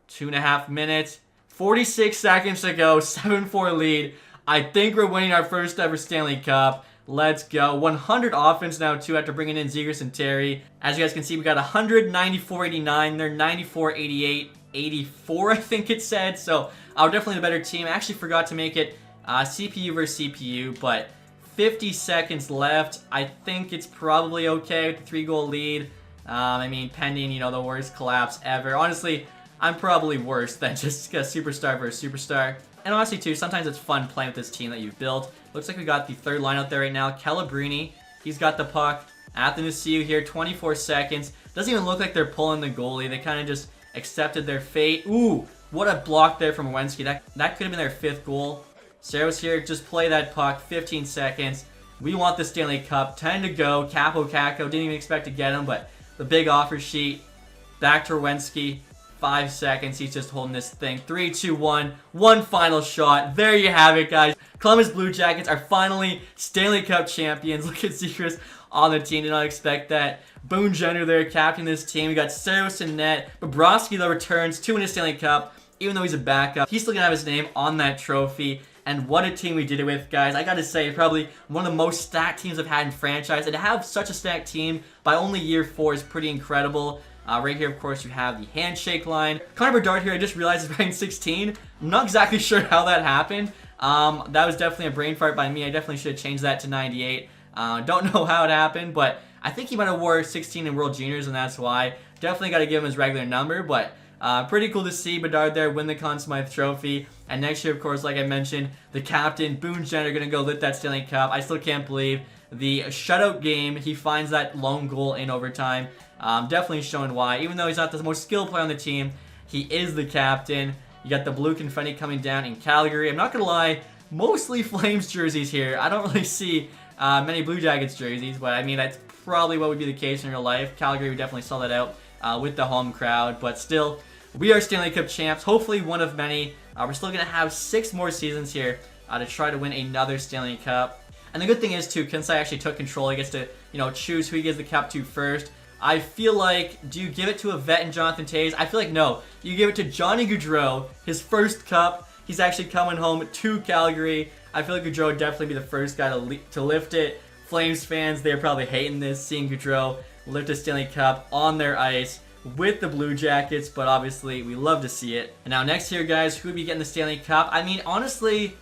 2.5 minutes. 46 seconds to go. 7-4 lead. I think we're winning our first ever Stanley Cup. Let's go. 100 offense now, too, after bringing in Zegers and Terry. As you guys can see, we got 100, 94, 89. They're 94, 88, 84, I think it said. So, we're definitely the better team. I actually forgot to make it CPU versus CPU, but 50 seconds left. I think it's probably okay with the 3-goal lead. I mean, pending, the worst collapse ever. Honestly, I'm probably worse than just a superstar versus superstar. And honestly, too, sometimes it's fun playing with this team that you've built. Looks like we got the 3rd line out there right now. Calabrini, he's got the puck. Athanasiou here, 24 seconds. Doesn't even look like they're pulling the goalie. They kind of just accepted their fate. Ooh, what a block there from Werenski. That could have been their 5th goal. Saros here, just play that puck. 15 seconds. We want the Stanley Cup. 10 to go. Capo Kako, didn't even expect to get him, but the big offer sheet. Back to Werenski. 5 seconds. He's just holding this thing. 3, 2, 1. One final shot. There you have it, guys. Columbus Blue Jackets are finally Stanley Cup champions. Look at Zegers on the team. Did not expect that. Boone Jenner there, captain this team. We got Saros in net. Bobrovsky, though, returns to win a Stanley Cup. Even though he's a backup, he's still going to have his name on that trophy. And what a team we did it with, guys. I got to say, probably one of the most stacked teams I've had in franchise. And to have such a stacked team by only year 4 is pretty incredible. Right here, of course, you have the handshake line. Connor Bedard here, I just realized is ranked 16. I'm not exactly sure how that happened. That was definitely a brain fart by me. I definitely should have changed that to 98. Don't know how it happened, but I think he might have wore 16 in World Juniors, and that's why. Definitely got to give him his regular number, but pretty cool to see Bedard there win the Conn Smythe Trophy. And next year, of course, like I mentioned, the captain, Boone Jenner, going to go lift that Stanley Cup. I still can't believe the shutout game. He finds that lone goal in overtime. Definitely showing why. Even though he's not the most skilled player on the team, he is the captain. You got the blue confetti coming down in Calgary. I'm not going to lie, mostly Flames jerseys here. I don't really see many Blue Jackets jerseys, but I mean, that's probably what would be the case in real life. Calgary would definitely sell that out with the home crowd, but still, we are Stanley Cup champs. Hopefully one of many. We're still going to have 6 more seasons here to try to win another Stanley Cup. And the good thing is, too, Kinsey actually took control. He gets to, choose who he gives the cup to first. I feel like, do you give it to a vet in Jonathan Toews? I feel like no. You give it to Johnny Gaudreau, his first cup. He's actually coming home to Calgary. I feel like Gaudreau would definitely be the first guy to lift it. Flames fans, they're probably hating this, seeing Gaudreau lift a Stanley Cup on their ice with the Blue Jackets, but obviously we love to see it. And now next here, guys, who would be getting the Stanley Cup? I mean, honestly,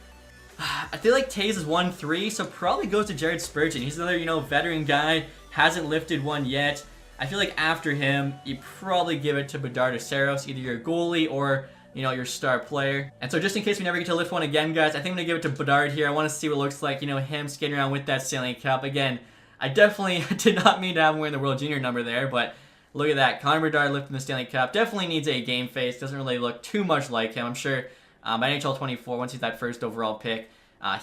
I feel like Toews is 1-3, so probably goes to Jared Spurgeon. He's another, veteran guy, hasn't lifted one yet. I feel like after him, you probably give it to Bedard or Saros, either your goalie or, your star player. And so just in case we never get to lift one again, guys, I think I'm going to give it to Bedard here. I want to see what it looks like, him skating around with that Stanley Cup. Again, I definitely did not mean to have him wearing the World Junior number there, but look at that. Connor Bedard lifting the Stanley Cup. Definitely needs a game face. Doesn't really look too much like him. I'm sure by NHL 24, once he's that first overall pick,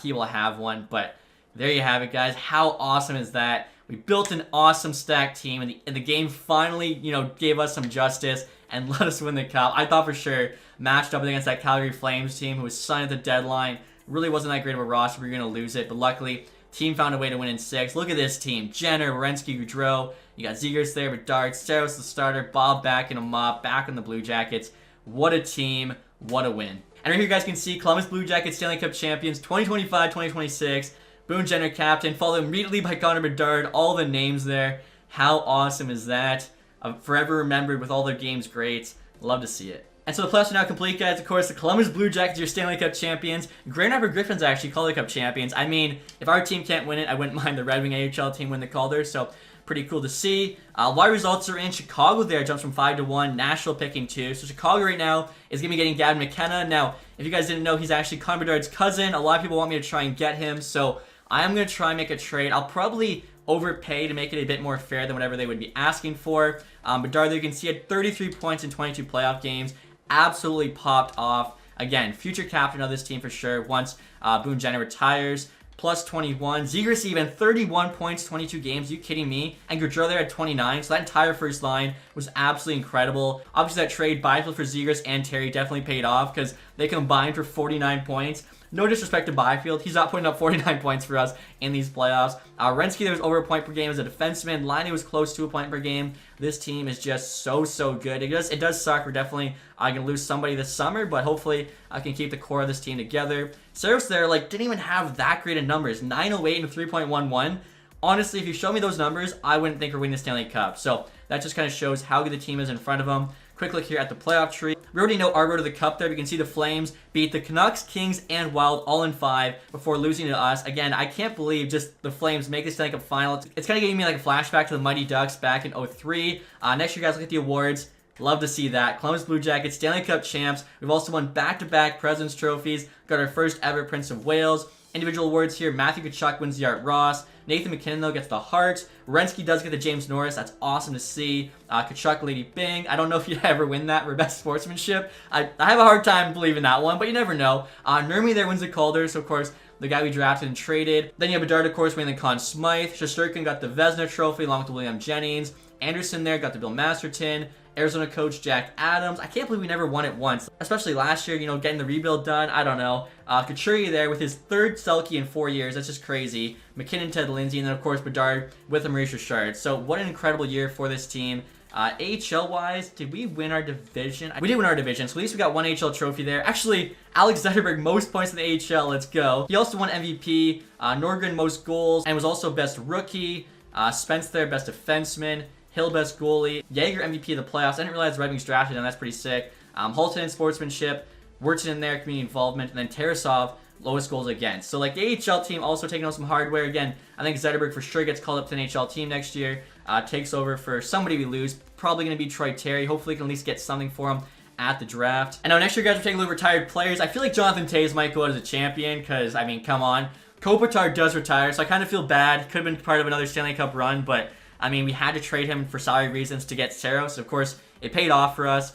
he will have one. But there you have it, guys. How awesome is that? We built an awesome stacked team, and the game finally, gave us some justice and let us win the cup. I thought for sure, matched up against that Calgary Flames team who was signed at the deadline, really wasn't that great of a roster. We were going to lose it, but luckily, team found a way to win in 6. Look at this team. Jenner, Werenski, Gaudreau. You got Zegers there, Bedard, Saros the starter, Bob backing him up, back in the Blue Jackets. What a team. What a win. And right here you guys can see Columbus Blue Jackets Stanley Cup champions 2025-2026. Boone Jenner captain, followed immediately by Connor Bedard. All the names there. How awesome is that? Forever remembered with all their games greats. Love to see it. And so the playoffs are now complete, guys. Of course, the Columbus Blue Jackets are your Stanley Cup champions. Grand Rapids Griffins actually Calder Cup champions. I mean, if our team can't win it, I wouldn't mind the Red Wing AHL team win the Calder. So pretty cool to see. Why results are in Chicago there. Jumps from 5-1. Nashville picking 2. So Chicago right now is going to be getting Gavin McKenna. Now, if you guys didn't know, he's actually Connor Bedard's cousin. A lot of people want me to try and get him. So I am going to try and make a trade. I'll probably overpay to make it a bit more fair than whatever they would be asking for. Bedard, there you can see, had 33 points in 22 playoff games. Absolutely popped off. Again, future captain of this team for sure once Boone Jenner retires. Plus 21. Zegers even 31 points, 22 games. Are you kidding me? And Gaudreau there at 29. So that entire first line was absolutely incredible. Obviously, that trade Byfield for Zegers and Terry definitely paid off because they combined for 49 points. No disrespect to Byfield. He's not putting up 49 points for us in these playoffs. Werenski, there was over a point per game as a defenseman. Liney was close to a point per game. This team is just so good. It does suck. We're definitely going to lose somebody this summer, but hopefully I can keep the core of this team together. Saros there, didn't even have that great of numbers. 908 and 3.11. Honestly, if you show me those numbers, I wouldn't think we're winning the Stanley Cup. So that just kind of shows how good the team is in front of them. Quick look here at the playoff tree. We already know our road to the cup there. We can see the Flames beat the Canucks, Kings, and Wild all in 5 before losing to us. Again, I can't believe just the Flames make the Stanley Cup final. It's kind of giving me a flashback to the Mighty Ducks back in 03. Next year, guys, look at the awards. Love to see that. Columbus Blue Jackets, Stanley Cup champs. We've also won back-to-back President's Trophies. Got our first ever Prince of Wales. Individual awards here. Matthew Tkachuk wins the Art Ross. Nathan McKinnon, though, gets the Hart. Werenski does get the James Norris. That's awesome to see. Tkachuk, Lady Bing. I don't know if you'd ever win that for best sportsmanship. I have a hard time believing that one, but you never know. Nurmi there wins the Calder, so of course, the guy we drafted and traded. Then you have Bedard, of course, winning the Conn Smythe. Shesterkin got the Vezina Trophy along with William Jennings. Anderson there got the Bill Masterton. Arizona coach Jack Adams. I can't believe we never won it once, especially last year, getting the rebuild done. I don't know. Couturier there with his 3rd Selke in 4 years. That's just crazy. McKinnon, Ted Lindsay, and then, of course, Bedard with Maurice Richard. So what an incredible year for this team. AHL-wise, did we win our division? We did win our division, so at least we got one AHL trophy there. Actually, Alex Zetterberg, most points in the AHL. Let's go. He also won MVP, Norgren, most goals, and was also best rookie. Spence there, best defenseman. Hill best goalie, Jaeger MVP of the playoffs. I didn't realize Red Wings drafted him. That's pretty sick. Holton in sportsmanship, Wurton in there, community involvement, and then Tarasov, lowest goals against. So like the AHL team also taking on some hardware. Again, I think Zetterberg for sure gets called up to an NHL team next year. Takes over for somebody we lose. Probably going to be Troy Terry. Hopefully we can at least get something for him at the draft. And now next year, guys, we're taking a look at retired players. I feel like Jonathan Toews might go out as a champion because, I mean, come on. Kopitar does retire, so I kind of feel bad. Could have been part of another Stanley Cup run, but, I mean, we had to trade him for salary reasons to get Saros. Of course, it paid off for us.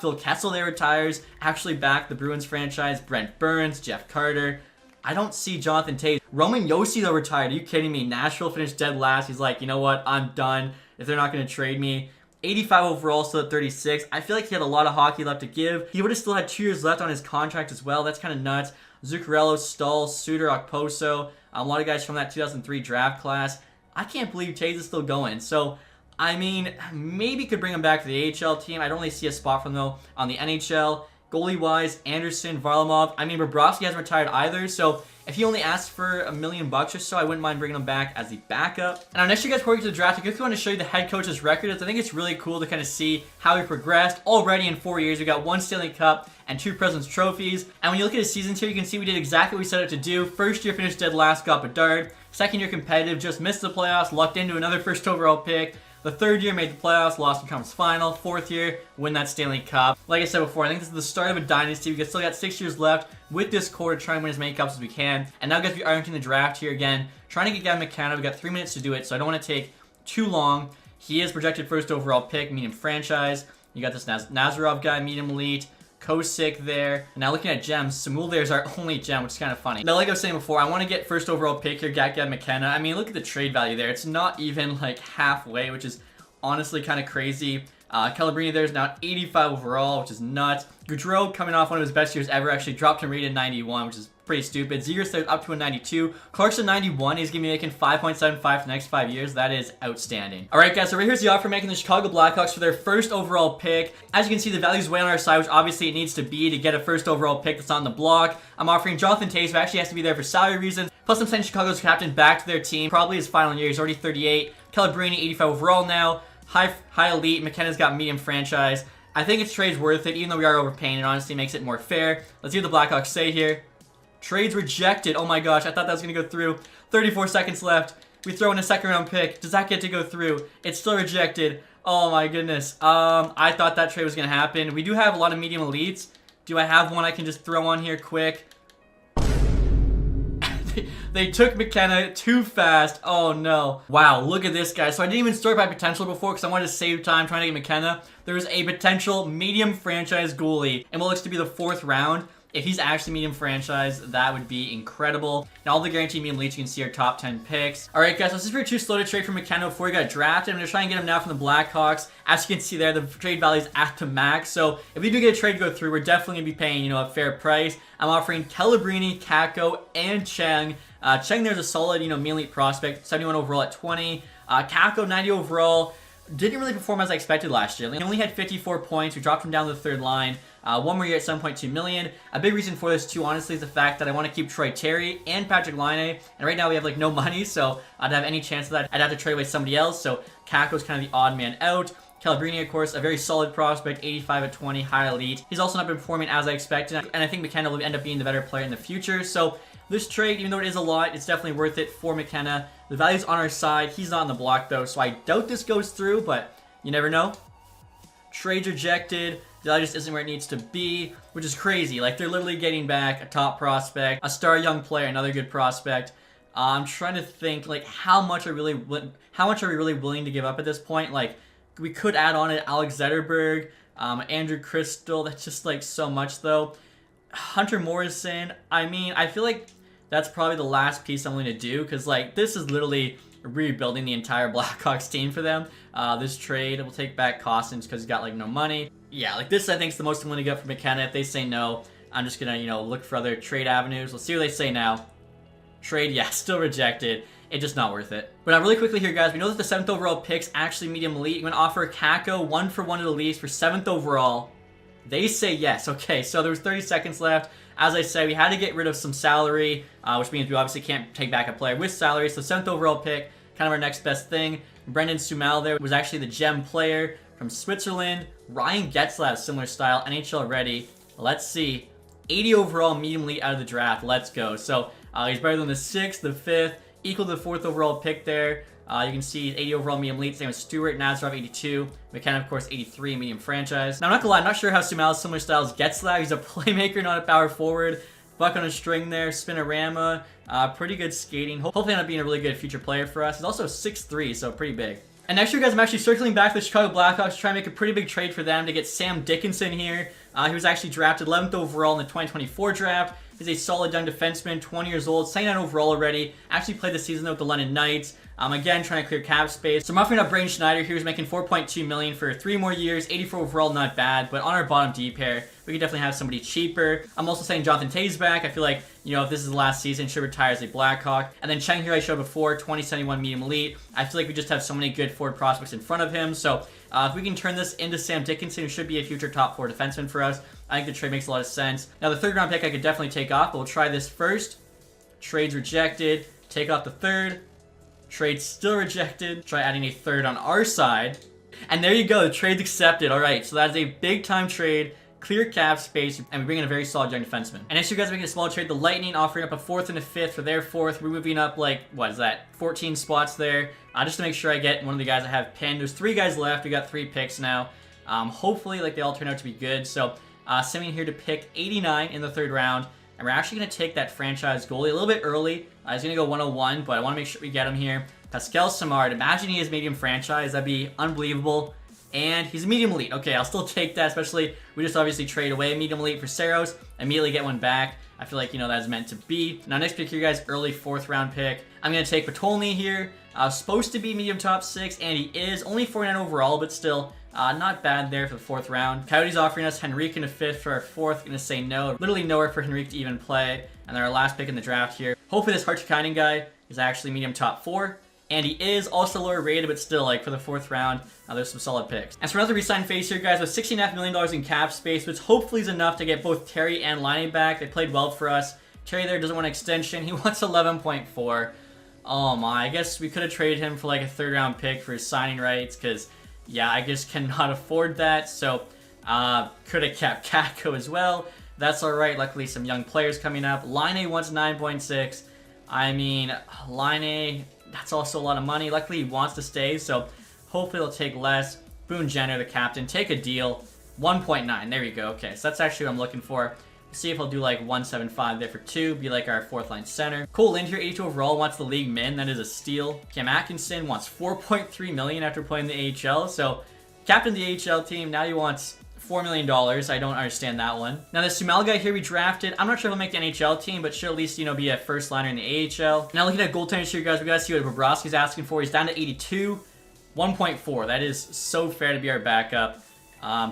Phil Kessel there retires. Actually back the Bruins franchise. Brent Burns, Jeff Carter. I don't see Jonathan Toews. Roman Josi, though, retired. Are you kidding me? Nashville finished dead last. He's like, you know what? I'm done. If they're not going to trade me. 85 overall, still at 36. I feel like he had a lot of hockey left to give. He would have still had 2 years left on his contract as well. That's kind of nuts. Zuccarello, Stahl, Suter, Okposo. A lot of guys from that 2003 draft class. I can't believe Toews is still going. So, I mean, maybe could bring him back to the AHL team. I don't really see a spot for him, though, on the NHL. Goalie-wise, Anderson, Varlamov. I mean, Bobrovsky hasn't retired either, so if he only asks for $1 million or so, I wouldn't mind bringing him back as the backup. And now next year, guys, before we get to the draft, I just want to show you the head coach's record. I think it's really cool to kind of see how he progressed. Already in 4 years, we got 1 Stanley Cup and 2 President's Trophies. And when you look at his seasons here, you can see we did exactly what we set out to do. First year, finished dead last, got Bedard. Second year, competitive, just missed the playoffs, lucked into another first overall pick. The third year, made the playoffs, lost in conference final. Fourth year, win that Stanley Cup. Like I said before, I think this is the start of a dynasty. We still got 6 years left with this core to try and win as many cups as we can. And now, guys, we are entering the draft here again. Trying to get Gavin McKenna. We've got 3 minutes to do it, so I don't want to take too long. He is projected first overall pick, medium franchise. You got this Nazarov guy, medium elite. Kosick there. Now looking at gems, Samul there is our only gem, which is kind of funny. Now, like I was saying before, I want to get first overall pick here, Gavin McKenna. I mean, look at the trade value there. It's not even like halfway, which is honestly kind of crazy. Calabrini there is now 85 overall, which is nuts. Gaudreau coming off one of his best years ever, actually dropped him rated 91, which is pretty stupid. Zegers there up to a 92. Clarkson 91. He's going to be making 5.75 for the next 5 years. That is outstanding. All right, guys, so right here's the offer making the Chicago Blackhawks for their first overall pick. As you can see, the value's way on our side, which obviously it needs to be to get a first overall pick that's on the block. I'm offering Jonathan Toews, who actually has to be there for salary reasons. Plus, I'm sending Chicago's captain back to their team. Probably his final year. He's already 38. Calabrini, 85 overall now. High elite. McKenna's got medium franchise. I think it's trade's worth it, even though we are overpaying. It honestly makes it more fair. Let's see what the Blackhawks say here. Trade's rejected. Oh my gosh, I thought that was going to go through. 34 seconds left. We throw in a second round pick. Does that get to go through? It's still rejected. Oh my goodness. I thought that trade was going to happen. We do have a lot of medium elites. Do I have one I can just throw on here quick? They took McKenna too fast. Oh no. Wow, look at this guy. So I didn't even start by potential before because I wanted to save time trying to get McKenna. There's a potential medium franchise goalie and what looks to be the 4th round. If he's actually medium franchise, that would be incredible. Now, all the guaranteed medium elites, you can see our top 10 picks. All right, guys, so this is very too slow to trade for McKenna before he got drafted. I'm going to try and get him now from the Blackhawks. As you can see there, the trade value is at the max. So if we do get a trade go through, we're definitely going to be paying, you know, a fair price. I'm offering Calabrini, Kakko, and Cheng. Cheng there's a solid, you know, medium elite prospect, 71 overall at 20. Kakko, 90 overall. Didn't really perform as I expected last year. He only had 54 points. We dropped him down to the 3rd line. 1 more year at 7.2 million. A big reason for this too, honestly, is the fact that I want to keep Troy Terry and Patrick Laine. And right now we have like no money, so I'd have any chance of that, I'd have to trade away somebody else. So Kakko's kind of the odd man out. Calabrini, of course, a very solid prospect, 85 at 20, high elite. He's also not been performing as I expected, and I think McKenna will end up being the better player in the future. So this trade, even though it is a lot, it's definitely worth it for McKenna. The value's on our side. He's not on the block, though, so I doubt this goes through, but you never know. Trade's rejected. The value just isn't where it needs to be, which is crazy. Like, they're literally getting back a top prospect, a star young player, another good prospect. I'm trying to think, like, how much are we really willing to give up at this point? Like, we could add on it Alex Zetterberg, Andrew Crystal. That's just, like, so much, though. Hunter Morrison, I mean, I feel like that's probably the last piece I'm going to do, because, like, this is literally rebuilding the entire Blackhawks team for them. This trade will take back Costins because he's got, like, no money. Yeah, like, this, I think, is the most I'm going to get for McKenna. If they say no, I'm just going to, you know, look for other trade avenues. Let's see what they say now. Trade, yeah, still rejected. It's just not worth it. But now, really quickly here, guys, we know that the 7th overall pick's actually medium elite. You're going to offer Kakko 1-for-1 at the least for 7th overall. They say yes. Okay, so there was 30 seconds left. As I said, we had to get rid of some salary, which means we obviously can't take back a player with salary. So 7th overall pick, kind of our next best thing. Brendan Sumal there was actually the gem player from Switzerland. Ryan Getzlaff, similar style, NHL ready. Let's see. 80 overall, medium elite out of the draft. Let's go. So he's better than the 6th, the 5th, equal to the 4th overall pick there. You can see 80 overall medium elite. Same with Stewart, Nazarov 82, McKenna of course 83 medium franchise. Now I'm not gonna lie, I'm not sure how Sumal's similar styles Getzlaff. He's a playmaker, not a power forward. Buck on a string there, Spinorama, pretty good skating. Hopefully end up being a really good future player for us. He's also 6'3", so pretty big. And next year, guys, I'm actually circling back to the Chicago Blackhawks to try and make a pretty big trade for them to get Sam Dickinson here. He was actually drafted 11th overall in the 2024 draft. He's a solid young defenseman, 20 years old, 79 overall already. Actually played the season with the London Knights. Again, trying to clear cap space. So I'm offering up Braden Schneider here, who's making $4.2 million for 3 more years, 84 overall, not bad. But on our bottom D pair, we could definitely have somebody cheaper. I'm also saying Jonathan Toews back. I feel like, you know, if this is the last season, should retire as a Blackhawk. And then Cheng here I showed before, 2071 medium elite. I feel like we just have so many good forward prospects in front of him. So if we can turn this into Sam Dickinson, who should be a future top 4 defenseman for us, I think the trade makes a lot of sense. Now the 3rd round pick I could definitely take off, but we'll try this first. Trade's rejected. Take off the 3rd. Trade still rejected. Try adding a 3rd on our side. And there you go, the trade's accepted. Alright, so that is a big time trade. Clear cap space, and we bring in a very solid young defenseman. And next you guys are making a small trade. The Lightning offering up a 4th and a 5th for their 4th. We're moving up like, what is that, 14 spots there. Just to make sure I get one of the guys I have pinned. There's 3 guys left. We got 3 picks now. Hopefully, like, they all turn out to be good. So, sending here to pick 89 in the 3rd round. And we're actually going to take that franchise goalie a little bit early. He's going to go 101, but I want to make sure we get him here. Pascal Samard. Imagine he is medium franchise. That'd be unbelievable. And he's a medium elite. Okay, I'll still take that, especially we just obviously trade away a medium elite for Saros, immediately get one back. I feel like, you know, that's meant to be. Now, next pick here, guys, early 4th round pick. I'm going to take Patolny here. Supposed to be medium top 6, and he is. Only 49 overall, but still not bad there for the 4th round. Coyotes offering us Henrique in the 5th for our 4th. Going to say no. Literally nowhere for Henrique to even play. And then our last pick in the draft here. Hopefully this Harchikainen guy is actually medium top 4. And he is also lower rated, but still, like, for the 4th round, there's some solid picks. As for another re-sign phase here, guys, with $16.5 million in cap space, which hopefully is enough to get both Terry and Laine back. They played well for us. Terry there doesn't want an extension. He wants 11.4. Oh my, I guess we could have traded him for, like, a 3rd round pick for his signing rights, because, yeah, I just cannot afford that. So, could have kept Kakko as well. That's alright. Luckily, some young players coming up. Laine wants 9.6. I mean, Laine, that's also a lot of money. Luckily, he wants to stay, so hopefully they'll take less. Boone Jenner, the captain, take a deal. 1.9. There you go. Okay, so that's actually what I'm looking for. See if he'll do like 175 there for 2, be like our 4th line center. Cole Lind here, 82 overall, wants the league min. That is a steal. Cam Atkinson wants 4.3 million after playing the AHL. So, captain the AHL team, now he wants $4 million. I don't understand that one. Now, this Sumal guy here we drafted, I'm not sure if he'll make the NHL team, but should at least, you know, be a 1st liner in the AHL. Now, looking at goaltenders here, guys, we gotta see what Bobrovsky's asking for. He's down to 82. 1.4. That is so fair to be our backup.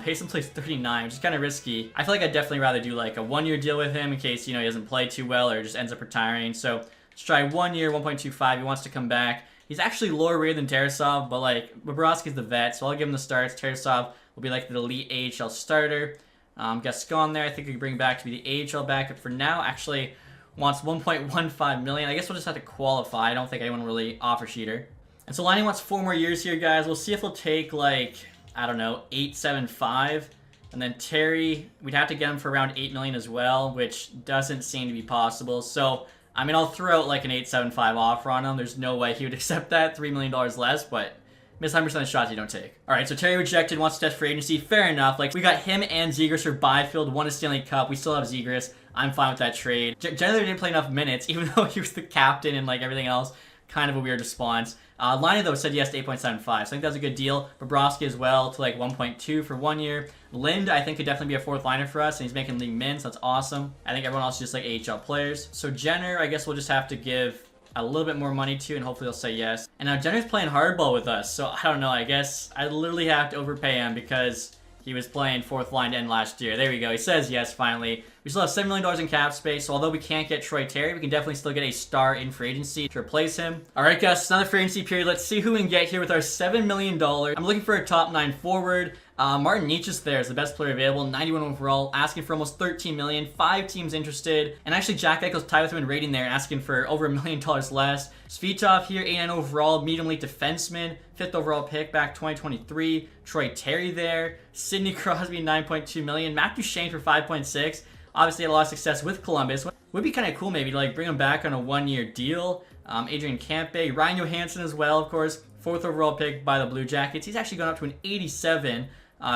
Payson plays 39, which is kind of risky. I feel like I'd definitely rather do like a 1-year deal with him in case, you know, he doesn't play too well or just ends up retiring. So let's try 1 year, 1.25. He wants to come back. He's actually lower rated than Tarasov, but like Bobrovsky's the vet, so I'll give him the starts. Tarasov will be like the elite AHL starter. Gascon there, I think we can bring back to be the AHL backup for now. Actually wants 1.15 million. I guess we'll just have to qualify. I don't think anyone really offer sheeter. And so Laine wants 4 more years here, guys. We'll see if he'll take like, I don't know, 8.75. And then Terry, we'd have to get him for around 8 million as well, which doesn't seem to be possible. So, I mean, I'll throw out like an 8.75 offer on him. There's no way he would accept that. $3 million less, but miss 100% of shots you don't take. All right, so Terry rejected, wants to test free agency. Fair enough. Like, we got him and Zegras for Byfield, won a Stanley Cup. We still have Zegras. I'm fine with that trade. Generally, didn't play enough minutes, even though he was the captain and like everything else. Kind of a weird response. Laine, though, said yes to 8.75, so I think that's a good deal. Bobrovsky as well to like 1.2 for 1 year. Lind, I think, could definitely be a 4th liner for us, and he's making league min, so that's awesome. I think everyone else is just like AHL players. So Jenner, I guess we'll just have to give a little bit more money to, and hopefully they'll say yes. And now Jenner's playing hardball with us, so I don't know, I guess I literally have to overpay him because he was playing 4th line to end last year. There we go. He says yes, finally. We still have $7 million in cap space, so although we can't get Troy Terry, we can definitely still get a star in free agency to replace him. All right, guys, it's another free agency period. Let's see who we can get here with our $7 million. I'm looking for a top 9 forward. Martin Nietzsche's there is the best player available, 91 overall, asking for almost 13 million. 5 teams interested, and actually Jack Eichel's tied with him in rating there, asking for over $1 million less. Svitov here, 89 overall, medium elite defenseman, 5th overall pick back 2023. Troy Terry there, Sidney Crosby 9.2 million, Matt Duchene for 5.6. Obviously had a lot of success with Columbus. Would be kind of cool maybe to like bring him back on a 1-year deal. Adrian Campe, Ryan Johansson as well, of course, 4th overall pick by the Blue Jackets. He's actually gone up to an 87.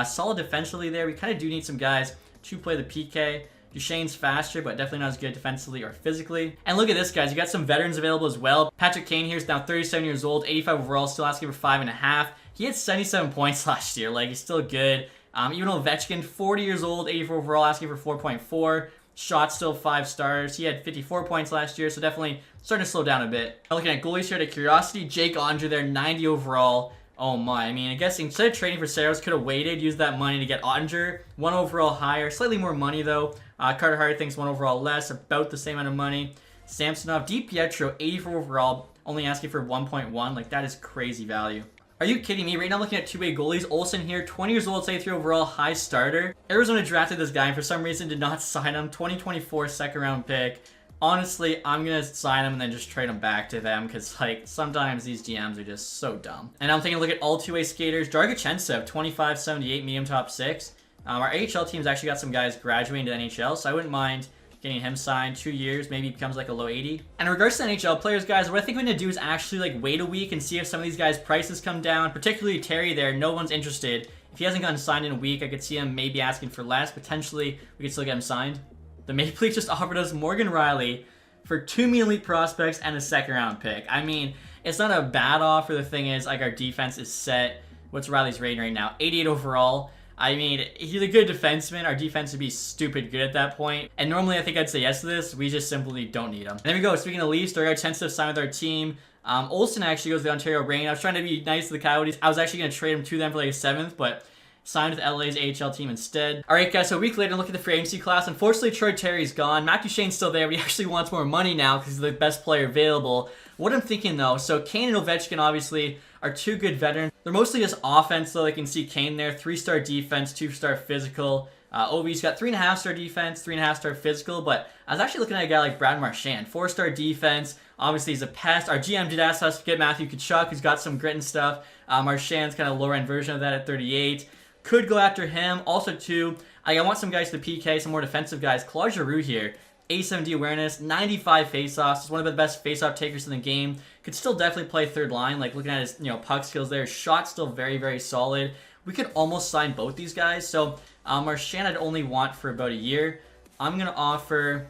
Solid defensively there. We kind of do need some guys to play the PK. Duchene's faster, but definitely not as good defensively or physically. And look at this, guys. You got some veterans available as well. Patrick Kane here is now 37 years old, 85 overall, still asking for 5.5. He had 77 points last year. Like, he's still good. Even Ovechkin, 40 years old, 84 overall, asking for 4.4. Shot still 5 stars. He had 54 points last year, so definitely starting to slow down a bit. Looking at goalies here, to curiosity, Jake Andre there, 90 overall. Oh my, I mean, I guess instead of trading for Saros, could have waited, used that money to get Ottinger. 1 overall higher, slightly more money though. Carter Hart thinks 1 overall less, about the same amount of money. Samsonov, DiPietro, 84 overall, only asking for 1.1. Like, that is crazy value. Are you kidding me? Right now I'm looking at two-way goalies. Olsen here, 20 years old, 83 overall, high starter. Arizona drafted this guy and for some reason did not sign him. 2024 second round pick. Honestly, I'm going to sign him and then just trade him back to them because, like, sometimes these GMs are just so dumb. And I'm taking a look at all two-way skaters. Dargachensev, 25-78, medium top 6. Our AHL team's actually got some guys graduating to NHL, so I wouldn't mind getting him signed 2 years, maybe becomes like a low 80. And in regards to NHL players, guys, what I think we're going to do is actually like wait a week and see if some of these guys' prices come down, particularly Terry there. No one's interested. If he hasn't gotten signed in a week, I could see him maybe asking for less. Potentially, we could still get him signed. The Maple Leafs just offered us Morgan Riley for 2 elite prospects and a second round pick. I mean, it's not a bad offer. The thing is, like, our defense is set. What's Riley's rating right now? 88 overall. I mean, he's a good defenseman. Our defense would be stupid good at that point. And normally I think I'd say yes to this. We just simply don't need him. And there we go. Speaking of Leafs, Dargachensev signed with our team. Olsen actually goes to the Ontario Reign. I was trying to be nice to the Coyotes. I was actually going to trade him to them for like a 7th, but signed with LA's AHL team instead. Alright guys, so a week later, look at the free agency class. Unfortunately, Troy Terry's gone. Matt Duchene's still there, but he actually wants more money now because he's the best player available. What I'm thinking though, so Kane and Ovechkin obviously are 2 good veterans. They're mostly just offense, though. You can see Kane there, 3-star defense, 2-star physical. Ovi's got 3.5-star defense, 3.5-star physical, but I was actually looking at a guy like Brad Marchand, 4-star defense. Obviously, he's a pest. Our GM did ask us to get Matthew Tkachuk, who's got some grit and stuff. Marchand's kind of lower-end version of that at 38. Could go after him. Also, too, I want some guys to PK, some more defensive guys. Claude Giroux here. 87D awareness, 95 faceoffs. He's one of the best faceoff takers in the game. Could still definitely play third line. Like, looking at his, puck skills there. Shot's still very, very solid. We could almost sign both these guys. So, Marchand I'd only want for about a year. I'm going to offer...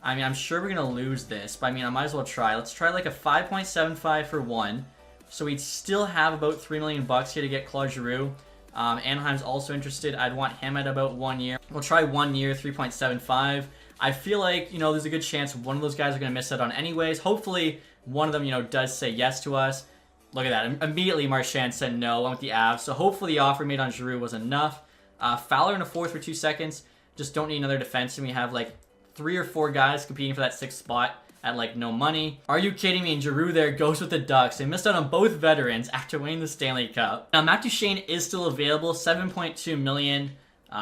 I mean, I'm sure we're going to lose this, but I mean, I might as well try. Let's try like a 5.75 for 1. So we'd still have about $3 million here to get Claude Giroux. Anaheim's also interested. I'd want him at about 1 year. We'll try 1 year, 3.75. I feel like, there's a good chance one of those guys are going to miss out on anyways. Hopefully, one of them, does say yes to us. Look at that. Immediately, Marchand said no. Went with the Avs. So hopefully, the offer made on Giroux was enough. Fowler in a 4th for 2 seconds. Just don't need another defenseman. We have, like, 3 or 4 guys competing for that 6th spot at, like, no money. Are you kidding me? And Giroux there goes with the Ducks. They missed out on both veterans after winning the Stanley Cup. Now, Matt Duchene is still available. $7.2 million.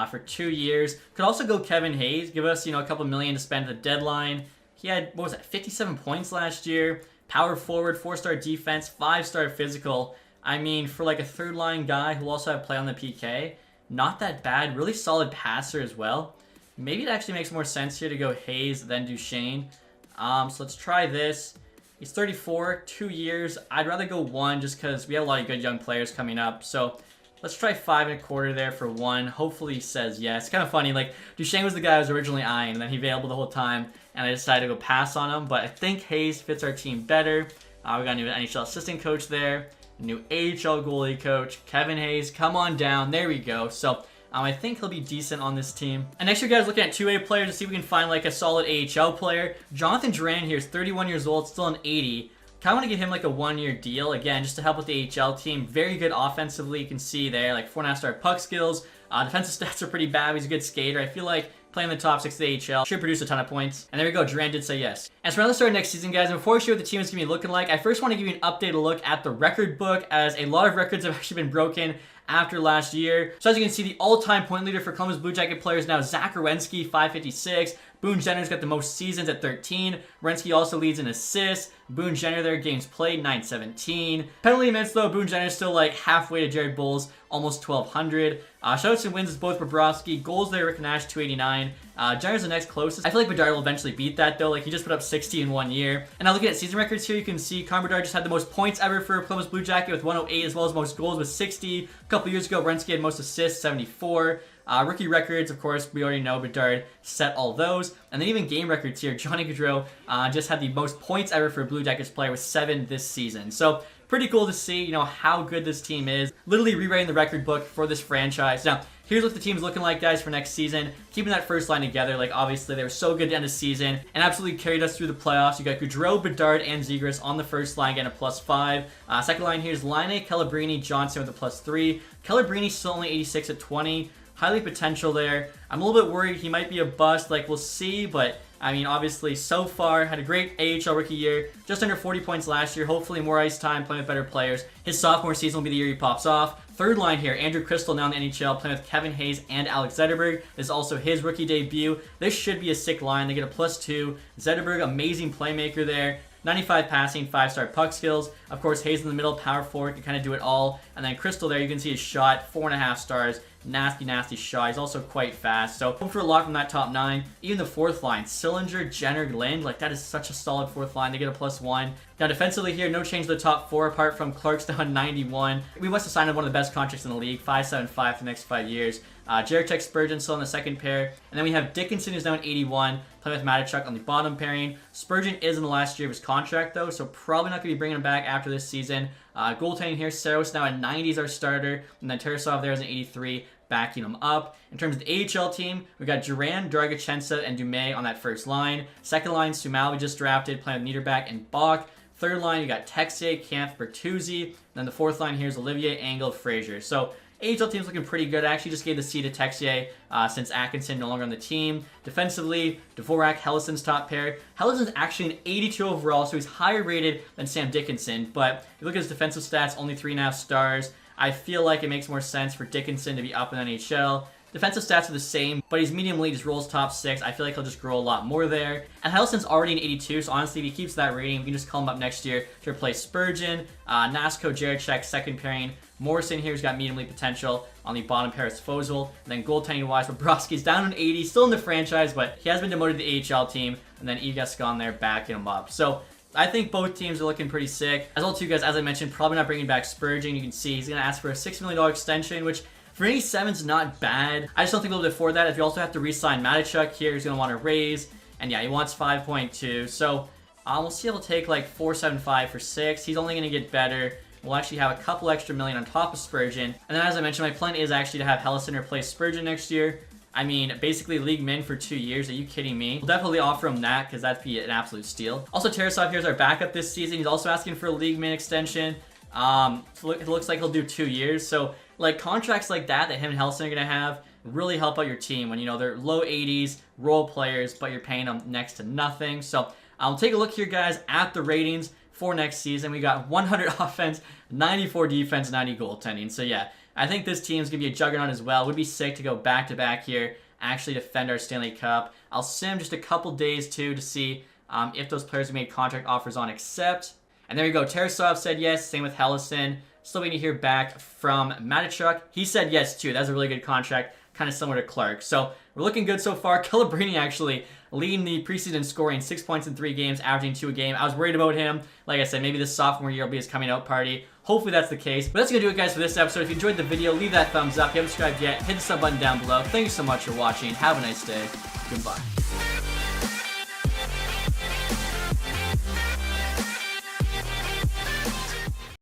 For 2 years. Could also go Kevin Hayes. Give us, a couple million to spend at the deadline. He had, 57 points last year. Power forward, 4-star defense, 5-star physical. I mean, for like a third-line guy who also had play on the PK, not that bad. Really solid passer as well. Maybe it actually makes more sense here to go Hayes than Duchene. So let's try this. He's 34, 2 years. I'd rather go 1 just because we have a lot of good young players coming up. So let's try 5.25 there for 1. Hopefully he says yes. It's kind of funny. Like, Duchene was the guy I was originally eyeing, and then he available the whole time, and I decided to go pass on him. But I think Hayes fits our team better. We got a new NHL assistant coach there, a new AHL goalie coach, Kevin Hayes. Come on down. There we go. So I think he'll be decent on this team. And next, you guys looking at 2A players to see if we can find like a solid AHL player. Jonathan Duran here is 31 years old, still an 80. Kind of want to give him like a 1-year deal, again, just to help with the AHL team. Very good offensively, you can see there, like 4.5-star puck skills. Defensive stats are pretty bad, he's a good skater. I feel like playing the top 6 of the AHL, should produce a ton of points. And there we go, Duran did say yes. And so now let's start next season, guys. And before I show you what the team is going to be looking like, I first want to give you an updated look at the record book, as a lot of records have actually been broken after last year. So as you can see, the all-time point leader for Columbus Blue Jacket players now Zach Werenski, 556. Boone Jenner's got the most seasons at 13. Werenski also leads in assists. Boone Jenner there, games played, 917. Penalty minutes though, Boone Jenner's still like halfway to Jared Bull's, almost 1,200. Shoutouts and wins is both Bobrovsky. Goals there, Rick Nash, 289. Jenner's the next closest. I feel like Bedard will eventually beat that though. Like, he just put up 60 in 1 year. And now looking at season records here, you can see Connor Bedard just had the most points ever for Columbus Blue Jacket with 108, as well as most goals with 60. A couple years ago, Werenski had most assists, 74. Rookie records, of course, we already know Bedard set all those. And then even game records here, Johnny Gaudreau just had the most points ever for a Blue Jackets player with 7 this season. So pretty cool to see, you know, how good this team is. Literally rewriting the record book for this franchise. Now, here's what the team's looking like, guys, for next season. Keeping that first line together, like, obviously, they were so good to end the season and absolutely carried us through the playoffs. You got Gaudreau, Bedard, and Zegras on the first line, getting a +5. Second line here is Laine, Calabrini, Johnson with a +3. Calabrini still only 86 at 20. Highly potential there. I'm a little bit worried he might be a bust. Like, we'll see, but I mean, obviously, so far, had a great AHL rookie year. Just under 40 points last year. Hopefully, more ice time, playing with better players. His sophomore season will be the year he pops off. Third line here, Andrew Crystal now in the NHL, playing with Kevin Hayes and Alex Zetterberg. This is also his rookie debut. This should be a sick line. They get a +2. Zetterberg, amazing playmaker there. 95 passing, 5-star puck skills. Of course, Hayes in the middle, power forward, can kind of do it all. And then Crystal there, you can see his shot, 4.5 stars. Nasty, nasty shot. He's also quite fast. So, hope for a lot from that top 9. Even the fourth line, Sillinger, Jenner, Lind, like, that is such a solid fourth line. They get a +1. Now, defensively here, no change to the top 4, apart from Clark's down 91. We must have signed one of the best contracts in the league, 5.75 for the next 5 years. Jarek Spurgeon still in the second pair. And then we have Dickinson, who's now in 81, playing with Matachuk on the bottom pairing. Spurgeon is in the last year of his contract, though, so probably not going to be bringing him back after this season. Goaltending here, Saros now at 90 is our starter. And then Tarasov there is an 83. Backing him up. In terms of the AHL team, we got Duran, Dragichensa, and Dumais on that first line. Second line, Sumal we just drafted, playing with Niederbach and Bach. Third line, you got Texier, Kampf, Bertuzzi. Then the fourth line here is Olivier, Angle, Frazier. So AHL team's looking pretty good. I actually just gave the C to Texier since Atkinson no longer on the team. Defensively, Dvorak, Hellison's top pair. Hellison's actually an 82 overall, so he's higher rated than Sam Dickinson. But if you look at his defensive stats, only 3.5 stars. I feel like it makes more sense for Dickinson to be up in NHL. Defensive stats are the same, but he's medium elite, just rolls top 6. I feel like he'll just grow a lot more there. And Hellison's already an 82, so honestly, if he keeps that rating, we can just call him up next year to replace Spurgeon. Nasko, Jaracek, second pairing. Morrison here's got medium elite potential. On the bottom pair is Fozil. And then goaltending-wise, Bobrovsky's down an 80, still in the franchise, but he has been demoted to the AHL team. And then Egascon there backing him up. So I think both teams are looking pretty sick. As well, too, guys, as I mentioned, probably not bringing back Spurgeon. You can see he's going to ask for a $6 million extension, which for 87's not bad. I just don't think we'll be able to afford that. If you also have to re-sign Matachuk here, he's going to want to raise. And yeah, he wants 5.2. So we'll see if he'll take like 4.75 for 6. He's only going to get better. We'll actually have a couple extra million on top of Spurgeon. And then, as I mentioned, my plan is actually to have Hellison replace Spurgeon next year. I mean, basically league min for 2 years. Are you kidding me? We'll definitely offer him that because that'd be an absolute steal. Also, Tarasov here is our backup this season. He's also asking for a league min extension. It looks like he'll do 2 years. So, like, contracts like that him and Hellison are going to have really help out your team when, you know, they're low 80s, role players, but you're paying them next to nothing. So, I'll take a look here, guys, at the ratings for next season. We got 100 offense, 94 defense, 90 goaltending. So, yeah. I think this team's going to be a juggernaut as well. It would be sick to go back-to-back here, actually defend our Stanley Cup. I'll sim just a couple days, too, to see if those players we made contract offers on accept. And there you go. Tarasov said yes. Same with Hellison. Still waiting to hear back from Matachuk. He said yes, too. That's a really good contract, kind of similar to Clark. So we're looking good so far. Calabrini actually leading the preseason scoring, 6 points in 3 games, averaging 2 a game. I was worried about him. Like I said, maybe this sophomore year will be his coming out party. Hopefully that's the case. But that's going to do it, guys, for this episode. If you enjoyed the video, leave that thumbs up. If you haven't subscribed yet, hit the sub button down below. Thank you so much for watching. Have a nice day. Goodbye.